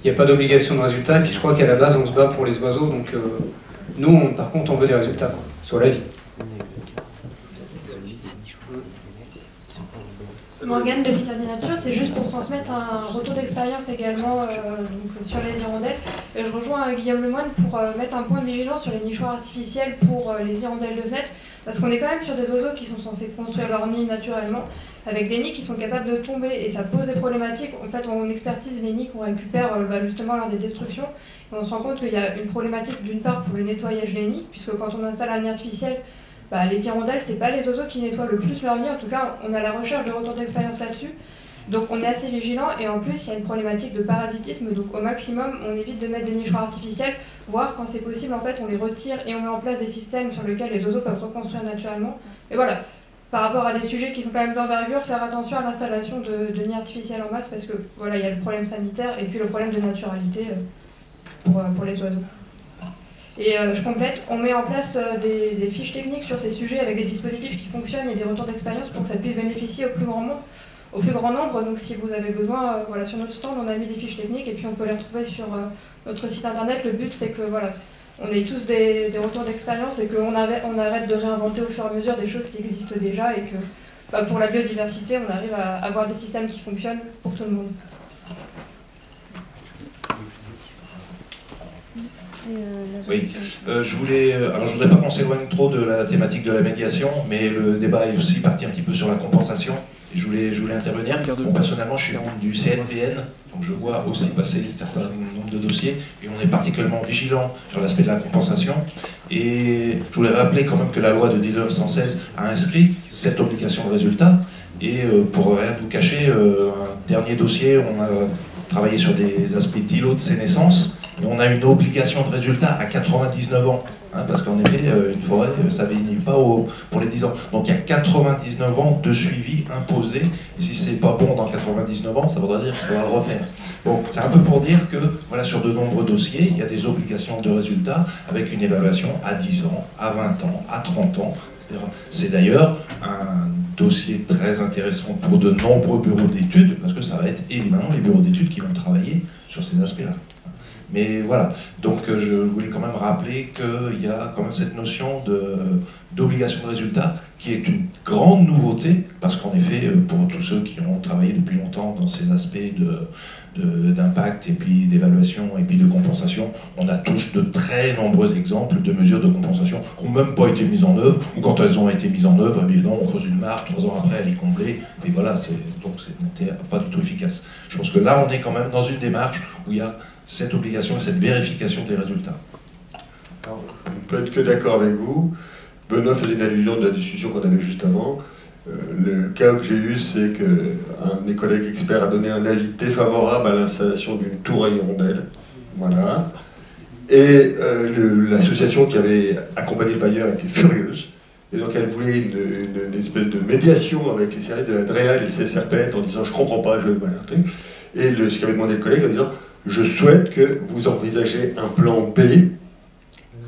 il n'y a pas d'obligation de résultat. Et puis je crois qu'à la base on se bat pour les oiseaux, donc nous par contre on veut des résultats, quoi, sur la vie. Morgane de Vital des Natures, c'est juste pour transmettre un retour d'expérience également donc, sur les hirondelles. Et je rejoins Guillaume Lemoine pour mettre un point de vigilance sur les nichoirs artificiels pour les hirondelles de fenêtre, parce qu'on est quand même sur des oiseaux qui sont censés construire leur nid naturellement, avec des nids qui sont capables de tomber, et ça pose des problématiques. En fait, on expertise les nids qu'on récupère justement lors des destructions, et on se rend compte qu'il y a une problématique d'une part pour le nettoyage des nids, puisque quand on installe un nid artificiel, les hirondelles, c'est pas les oiseaux qui nettoient le plus leur nid, en tout cas on a la recherche de retour d'expérience là-dessus, donc on est assez vigilant, et en plus il y a une problématique de parasitisme, donc au maximum on évite de mettre des nichoirs artificiels, voire quand c'est possible en fait on les retire et on met en place des systèmes sur lesquels les oiseaux peuvent reconstruire naturellement. Et voilà, par rapport à des sujets qui sont quand même d'envergure, faire attention à l'installation de nids artificiels en masse, parce que voilà, il y a le problème sanitaire et puis le problème de naturalité pour les oiseaux. Et je complète, on met en place des fiches techniques sur ces sujets avec des dispositifs qui fonctionnent et des retours d'expérience pour que ça puisse bénéficier au plus grand nombre. Donc si vous avez besoin, voilà, sur notre stand on a mis des fiches techniques et puis on peut les retrouver sur notre site internet. Le but c'est que voilà, on ait tous des retours d'expérience et qu'on arrête de réinventer au fur et à mesure des choses qui existent déjà, et que pour la biodiversité on arrive à avoir des systèmes qui fonctionnent pour tout le monde. Oui, je voudrais pas qu'on s'éloigne trop de la thématique de la médiation, mais le débat est aussi parti un petit peu sur la compensation. Et je voulais intervenir. Bon, personnellement, je suis membre du CNVN, donc je vois aussi passer un certain nombre de dossiers, et on est particulièrement vigilant sur l'aspect de la compensation. Et je voulais rappeler quand même que la loi de 1916 a inscrit cette obligation de résultat. Et pour rien vous cacher, un dernier dossier, on a travaillé sur des aspects d'îlots de sénescence. Et on a une obligation de résultat à 99 ans, hein, parce qu'en effet, une forêt, ça ne bénit pas pour les 10 ans. Donc il y a 99 ans de suivi imposé, et si c'est pas bon dans 99 ans, ça voudra dire qu'il faudra le refaire. Bon, c'est un peu pour dire que, voilà, sur de nombreux dossiers, il y a des obligations de résultat avec une évaluation à 10 ans, à 20 ans, à 30 ans. C'est d'ailleurs un dossier très intéressant pour de nombreux bureaux d'études, parce que ça va être évidemment les bureaux d'études qui vont travailler sur ces aspects-là. Mais voilà, donc je voulais quand même rappeler qu'il y a quand même cette notion d'obligation de résultat qui est une grande nouveauté, parce qu'en effet, pour tous ceux qui ont travaillé depuis longtemps dans ces aspects d'impact et puis d'évaluation et puis de compensation, on a tous de très nombreux exemples de mesures de compensation qui n'ont même pas été mises en œuvre, ou quand elles ont été mises en œuvre, eh bien non, on creuse une mare, 3 ans après elle est comblée, et voilà, donc ce n'était pas du tout efficace. Je pense que là on est quand même dans une démarche où il y a cette obligation et cette vérification des résultats. Alors, je ne peux être que d'accord avec vous. Benoît faisait une allusion de la discussion qu'on avait juste avant. Le cas que j'ai eu, c'est qu'un de mes collègues experts a donné un avis défavorable à l'installation d'une tour à hirondelle. Voilà. Et l'association qui avait accompagné le bailleur était furieuse. Et donc elle voulait une espèce de médiation avec les services de la DREAL et le CSRPET en disant « je ne comprends pas, je veux un truc ». Et ce qu'avait demandé le collègue en disant « je souhaite que vous envisagez un plan B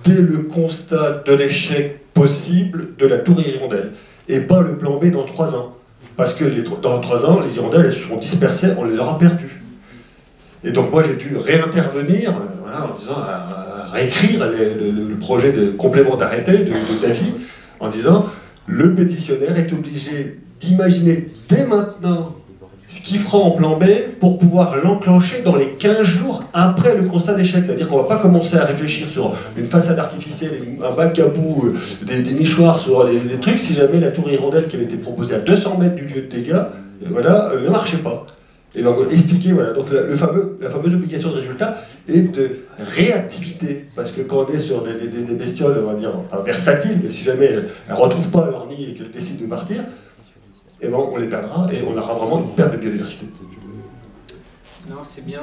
dès le constat de l'échec possible de la tour hirondelle, et pas le plan B dans 3 ans. Parce que dans 3 ans, les hirondelles elles seront dispersées, on les aura perdues. » Et donc moi j'ai dû réintervenir voilà, en disant à réécrire le projet de complément d'arrêté, d'avis, en disant le pétitionnaire est obligé d'imaginer dès maintenant ce qu'il fera en plan B pour pouvoir l'enclencher dans les 15 jours après le constat d'échec. C'est-à-dire qu'on ne va pas commencer à réfléchir sur une façade artificielle, un bac à boue, des nichoirs sur des trucs, si jamais la tour hirondelle qui avait été proposée à 200 mètres du lieu de dégâts, voilà, ne marchait pas. Et donc expliquer, voilà, donc la fameuse obligation de résultat et de réactivité, parce que quand on est sur des bestioles, on va dire, enfin, versatiles, mais si jamais elles ne retrouvent pas leur nid et qu'elles décident de partir, eh ben, on les perdra et on aura vraiment une perte de biodiversité. Non, c'est bien,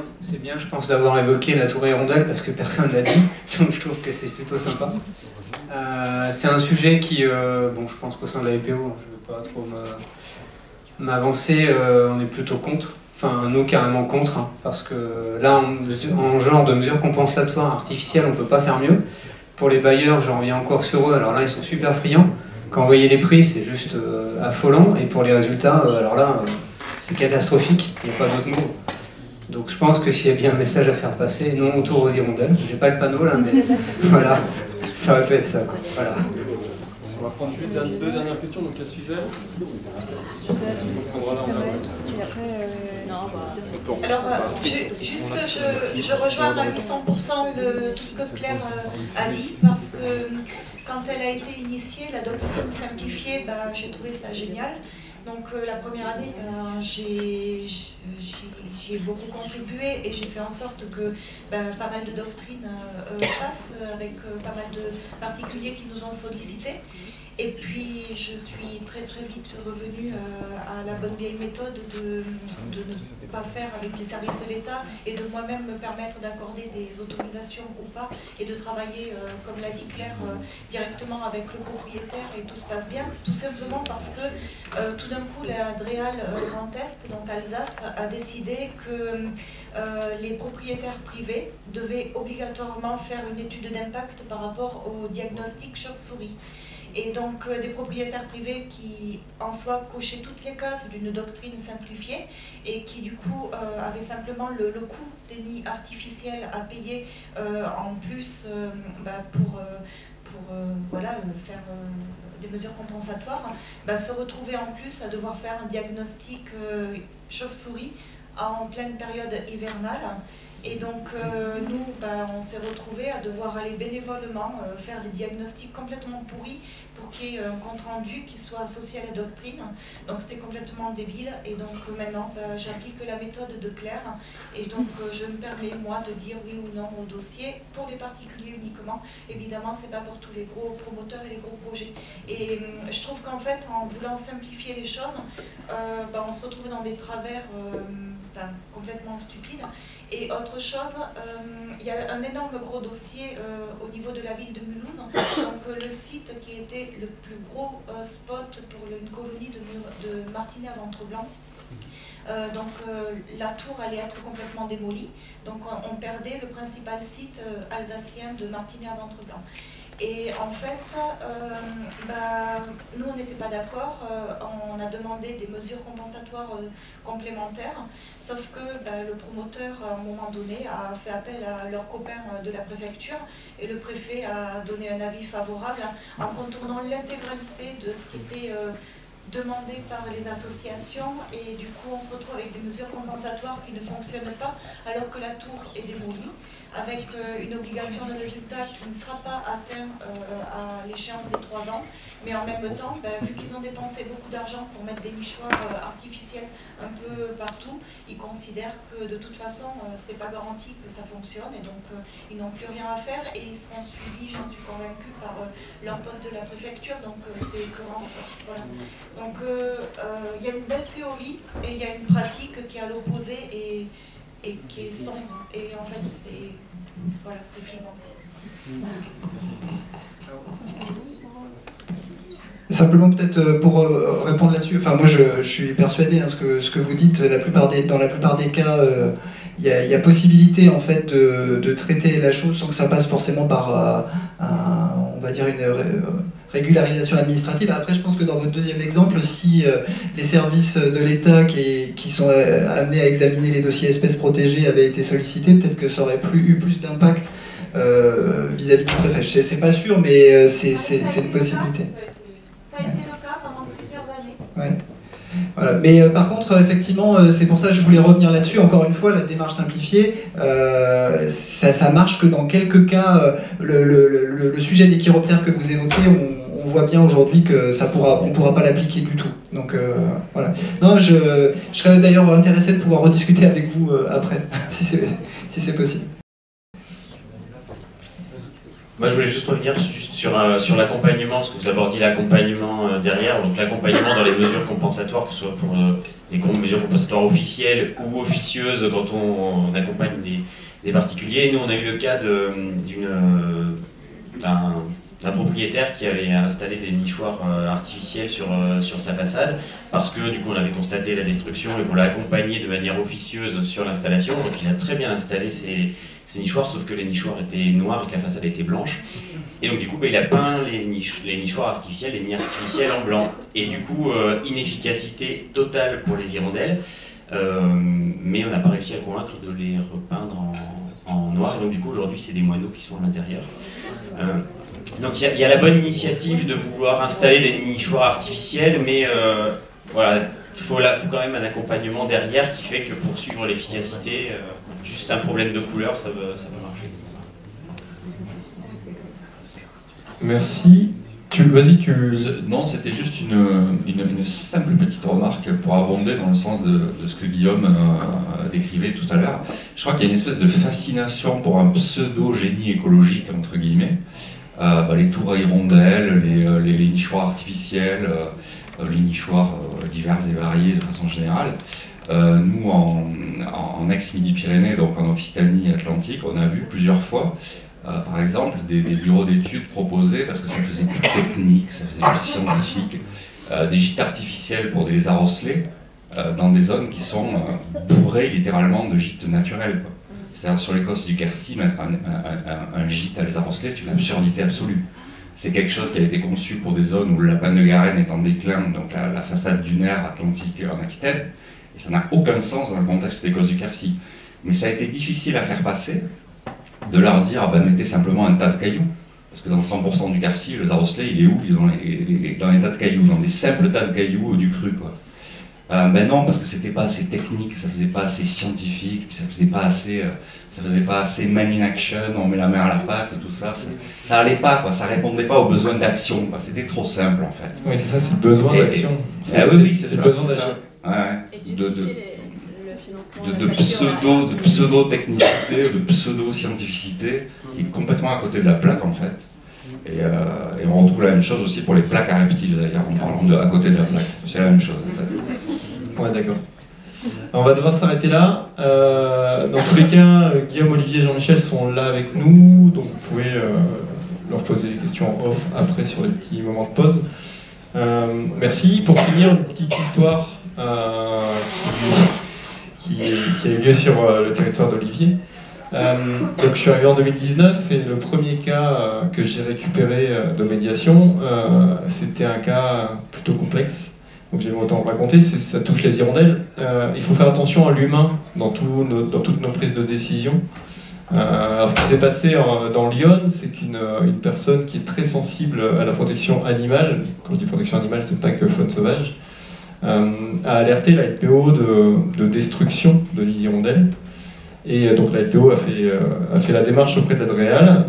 je pense, d'avoir évoqué la tour hirondelle parce que personne ne l'a dit, donc je trouve que c'est plutôt sympa. C'est un sujet qui, bon, je pense qu'au sein de la EPO, je ne vais pas trop m'avancer, on est plutôt contre, enfin nous carrément contre, hein, parce que là, en genre de mesures compensatoires artificielles, on ne peut pas faire mieux. Pour les bailleurs, j'en reviens encore sur eux, alors là, ils sont super friands. Quand vous voyez les prix, c'est juste affolant, et pour les résultats, alors là, c'est catastrophique, il n'y a pas d'autre mot. Donc je pense que s'il y a bien un message à faire passer, non au tour aux hirondelles, j'ai pas le panneau là, mais voilà, ça va pas être ça. Voilà. On va prendre juste 2 dernières questions, donc il y a Suzanne. Alors, je rejoins à 800% tout ce que Claire a dit, parce que quand elle a été initiée, la doctrine simplifiée, j'ai trouvé ça génial. Donc la première année, j'y ai beaucoup contribué et j'ai fait en sorte que pas mal de doctrines passent avec pas mal de particuliers qui nous ont sollicités. Et puis je suis très vite revenue à la bonne vieille méthode de ne pas faire avec les services de l'État et de moi-même me permettre d'accorder des autorisations ou pas et de travailler, comme l'a dit Claire, directement avec le propriétaire et tout se passe bien, tout simplement parce que tout d'un coup la DREAL Grand Est, donc Alsace, a décidé que les propriétaires privés devaient obligatoirement faire une étude d'impact par rapport au diagnostic chauve-souris. Et donc des propriétaires privés qui en soi cochaient toutes les cases d'une doctrine simplifiée et qui du coup avaient simplement le coût des nids artificiels à payer en plus pour voilà, faire des mesures compensatoires, se retrouver en plus à devoir faire un diagnostic chauve-souris en pleine période hivernale. Et donc nous, on s'est retrouvés à devoir aller bénévolement faire des diagnostics complètement pourris pour qu'il y ait un compte-rendu qui soit associé à la doctrine. Donc c'était complètement débile et donc maintenant j'applique la méthode de Claire et donc je me permets moi de dire oui ou non au dossier pour les particuliers uniquement. Évidemment c'est pas pour tous les gros promoteurs et les gros projets. Et je trouve qu'en fait en voulant simplifier les choses, on se retrouve dans des travers complètement stupides. Et autre chose, il y a un énorme gros dossier au niveau de la ville de Mulhouse, donc le site qui était le plus gros spot pour une colonie de martinets à ventre blanc. La tour allait être complètement démolie, donc on perdait le principal site alsacien de martinets à ventre blanc. Et en fait, nous, on n'était pas d'accord. On a demandé des mesures compensatoires complémentaires, sauf que le promoteur, à un moment donné, a fait appel à leurs copains de la préfecture, et le préfet a donné un avis favorable en contournant l'intégralité de ce qui était demandé par les associations, et du coup on se retrouve avec des mesures compensatoires qui ne fonctionnent pas alors que la tour est démolie, avec une obligation de résultat qui ne sera pas atteinte à l'échéance des 3 ans, mais en même temps, vu qu'ils ont dépensé beaucoup d'argent pour mettre des nichoirs artificiels un peu partout, ils considèrent que de toute façon c'était pas garanti que ça fonctionne, et donc ils n'ont plus rien à faire, et ils seront suivis, j'en suis convaincue, par leurs potes de la préfecture, donc c'est courant. Voilà. Donc il y a une belle théorie et il y a une pratique qui est à l'opposé et qui est sombre. Et en fait, c'est flippant. Simplement peut-être pour répondre là-dessus, enfin moi je suis persuadé, ce que vous dites, dans la plupart des cas, il y a possibilité en fait de traiter la chose sans que ça passe forcément par on va dire une régularisation administrative. Après, je pense que dans votre deuxième exemple, si les services de l'État qui sont amenés à examiner les dossiers espèces protégées avaient été sollicités, peut-être que ça aurait eu plus d'impact vis-à-vis du préfet. C'est pas sûr, mais c'est une possibilité. Ça a été le cas pendant plusieurs années. Ouais. Voilà. Mais par contre, effectivement, c'est pour ça que je voulais revenir là-dessus. Encore une fois, la démarche simplifiée, ça marche que dans quelques cas. Le sujet des chiroptères que vous évoquez, on voit bien aujourd'hui que on pourra pas l'appliquer du tout. Donc voilà. Non, je serais d'ailleurs intéressé de pouvoir rediscuter avec vous après, si c'est possible. Moi, je voulais juste revenir sur l'accompagnement, parce que vous abordiez l'accompagnement derrière, donc l'accompagnement dans les mesures compensatoires, que ce soit pour les mesures compensatoires officielles ou officieuses quand on accompagne des particuliers. Nous, on a eu le cas d'un propriétaire qui avait installé des nichoirs artificiels sur sa façade, parce que du coup on avait constaté la destruction et qu'on l'a accompagné de manière officieuse sur l'installation. Donc il a très bien installé ces nichoirs, sauf que les nichoirs étaient noirs et que la façade était blanche. Et donc du coup il a peint les nichoirs artificiels, les nids artificiels en blanc. Et du coup inefficacité totale pour les hirondelles, mais on n'a pas réussi à convaincre de les repeindre en noir. Et donc du coup aujourd'hui c'est des moineaux qui sont à l'intérieur. Donc il y a la bonne initiative de vouloir installer des nichoirs artificiels, mais voilà, il faut quand même un accompagnement derrière qui fait que pour suivre l'efficacité, juste un problème de couleur, ça peut marcher. Merci. Vas-y, Non, c'était juste une simple petite remarque pour abonder dans le sens de ce que Guillaume décrivait tout à l'heure. Je crois qu'il y a une espèce de fascination pour un pseudo-génie écologique, entre guillemets. Les tours à hirondelles, les nichoirs artificiels, les nichoirs divers et variés de façon générale. Nous, en ex-Midi-Pyrénées, donc en Occitanie Atlantique, on a vu plusieurs fois, par exemple, des bureaux d'études proposer, parce que ça faisait plus technique, ça faisait plus scientifique, des gîtes artificiels pour des lézards osselets, dans des zones qui sont bourrées littéralement de gîtes naturels, quoi. C'est-à-dire sur les côtes du Quercy, mettre un gîte à lézards osselets, c'est une absurdité absolue. C'est quelque chose qui a été conçu pour des zones où le lapin de Garenne est en déclin, donc la façade dunaire atlantique en Aquitaine, et ça n'a aucun sens dans le contexte des côtes du Quercy. Mais ça a été difficile à faire passer, de leur dire mettez simplement un tas de cailloux, parce que dans 100% du Quercy, le lézard osselet, il est où? Il est dans les tas de cailloux, dans des simples tas de cailloux du cru, quoi. Non, parce que c'était pas assez technique, ça faisait pas assez scientifique, puis ça faisait pas assez man in action, on met la main à la pâte, tout ça, ça allait pas, quoi, ça répondait pas aux besoins d'action, quoi, c'était trop simple en fait. Oui, c'est ça, c'est le besoin d'action. Oui, c'est le besoin d'agir. De pseudo-technicité, de pseudo-scientificité, qui est complètement à côté de la plaque en fait. Et on retrouve la même chose aussi pour les plaques à reptiles d'ailleurs, en parlant de à côté de la plaque. C'est la même chose en fait. Ouais, d'accord. On va devoir s'arrêter là. Dans tous les cas, Guillaume, Olivier et Jean-Michel sont là avec nous, donc vous pouvez leur poser des questions en off après sur les petits moments de pause. Merci. Pour finir, une petite histoire qui a eu lieu sur le territoire d'Olivier. Donc je suis arrivé en 2019 et le premier cas que j'ai récupéré de médiation, c'était un cas plutôt complexe. Donc j'ai autant raconter, ça touche les hirondelles. Il faut faire attention à l'humain dans toutes nos prises de décision. Alors ce qui s'est passé dans Lyon, c'est qu'une personne qui est très sensible à la protection animale, quand je dis protection animale, c'est pas que faune sauvage, a alerté la LPO de destruction de l'hirondelle. Et donc la LPO a fait la démarche auprès de l'Adréal,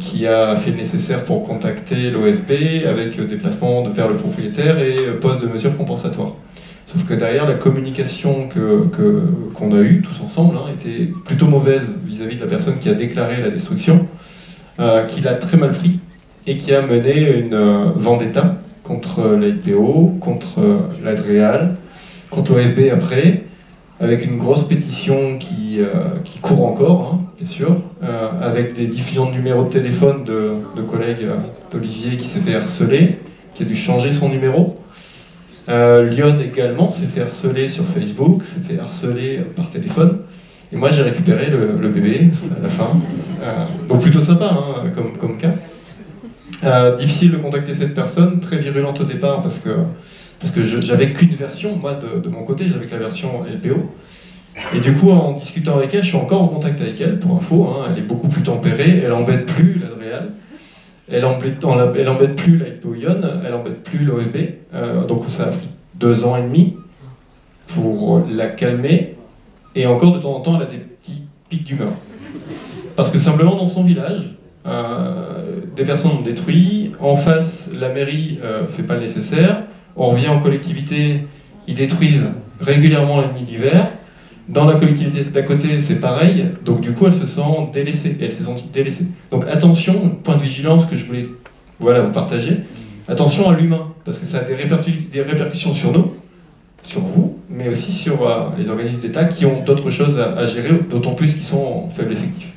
qui a fait le nécessaire pour contacter l'OFB avec déplacement vers le propriétaire et pose de mesures compensatoires. Sauf que derrière, la communication qu'on a eue tous ensemble était plutôt mauvaise vis-à-vis de la personne qui a déclaré la destruction, qui l'a très mal pris et qui a mené une vendetta contre la LPO, contre l'Adréal, contre l'OFB après, avec une grosse pétition qui court encore, bien sûr, avec des diffusions de numéros de téléphone de collègues d'Olivier qui s'est fait harceler, qui a dû changer son numéro. Lyon également s'est fait harceler sur Facebook, s'est fait harceler par téléphone. Et moi j'ai récupéré le bébé à la fin. Donc plutôt sympa comme cas. Difficile de contacter cette personne, très virulente au départ parce que j'avais qu'une version, moi de mon côté, j'avais que la version LPO. Et du coup, en discutant avec elle, je suis encore en contact avec elle, pour info, elle est beaucoup plus tempérée, elle embête plus l'Adréal, elle embête plus la LPO Lyon, elle embête plus l'OFB. Donc ça a pris 2 ans et demi pour la calmer, et encore de temps en temps, elle a des petits pics d'humeur. Parce que simplement, dans son village, des personnes ont détruit, en face, la mairie fait pas le nécessaire, on revient en collectivité, ils détruisent régulièrement les nids d'hiver. Dans la collectivité d'à côté, c'est pareil. Donc du coup, elle se sent délaissée. Elle s'est sentie délaissée. Donc attention, point de vigilance que je voulais vous partager. Attention à l'humain, parce que ça a des répercussions sur nous, sur vous, mais aussi sur les organismes d'État qui ont d'autres choses à gérer, d'autant plus qu'ils sont en faible effectif.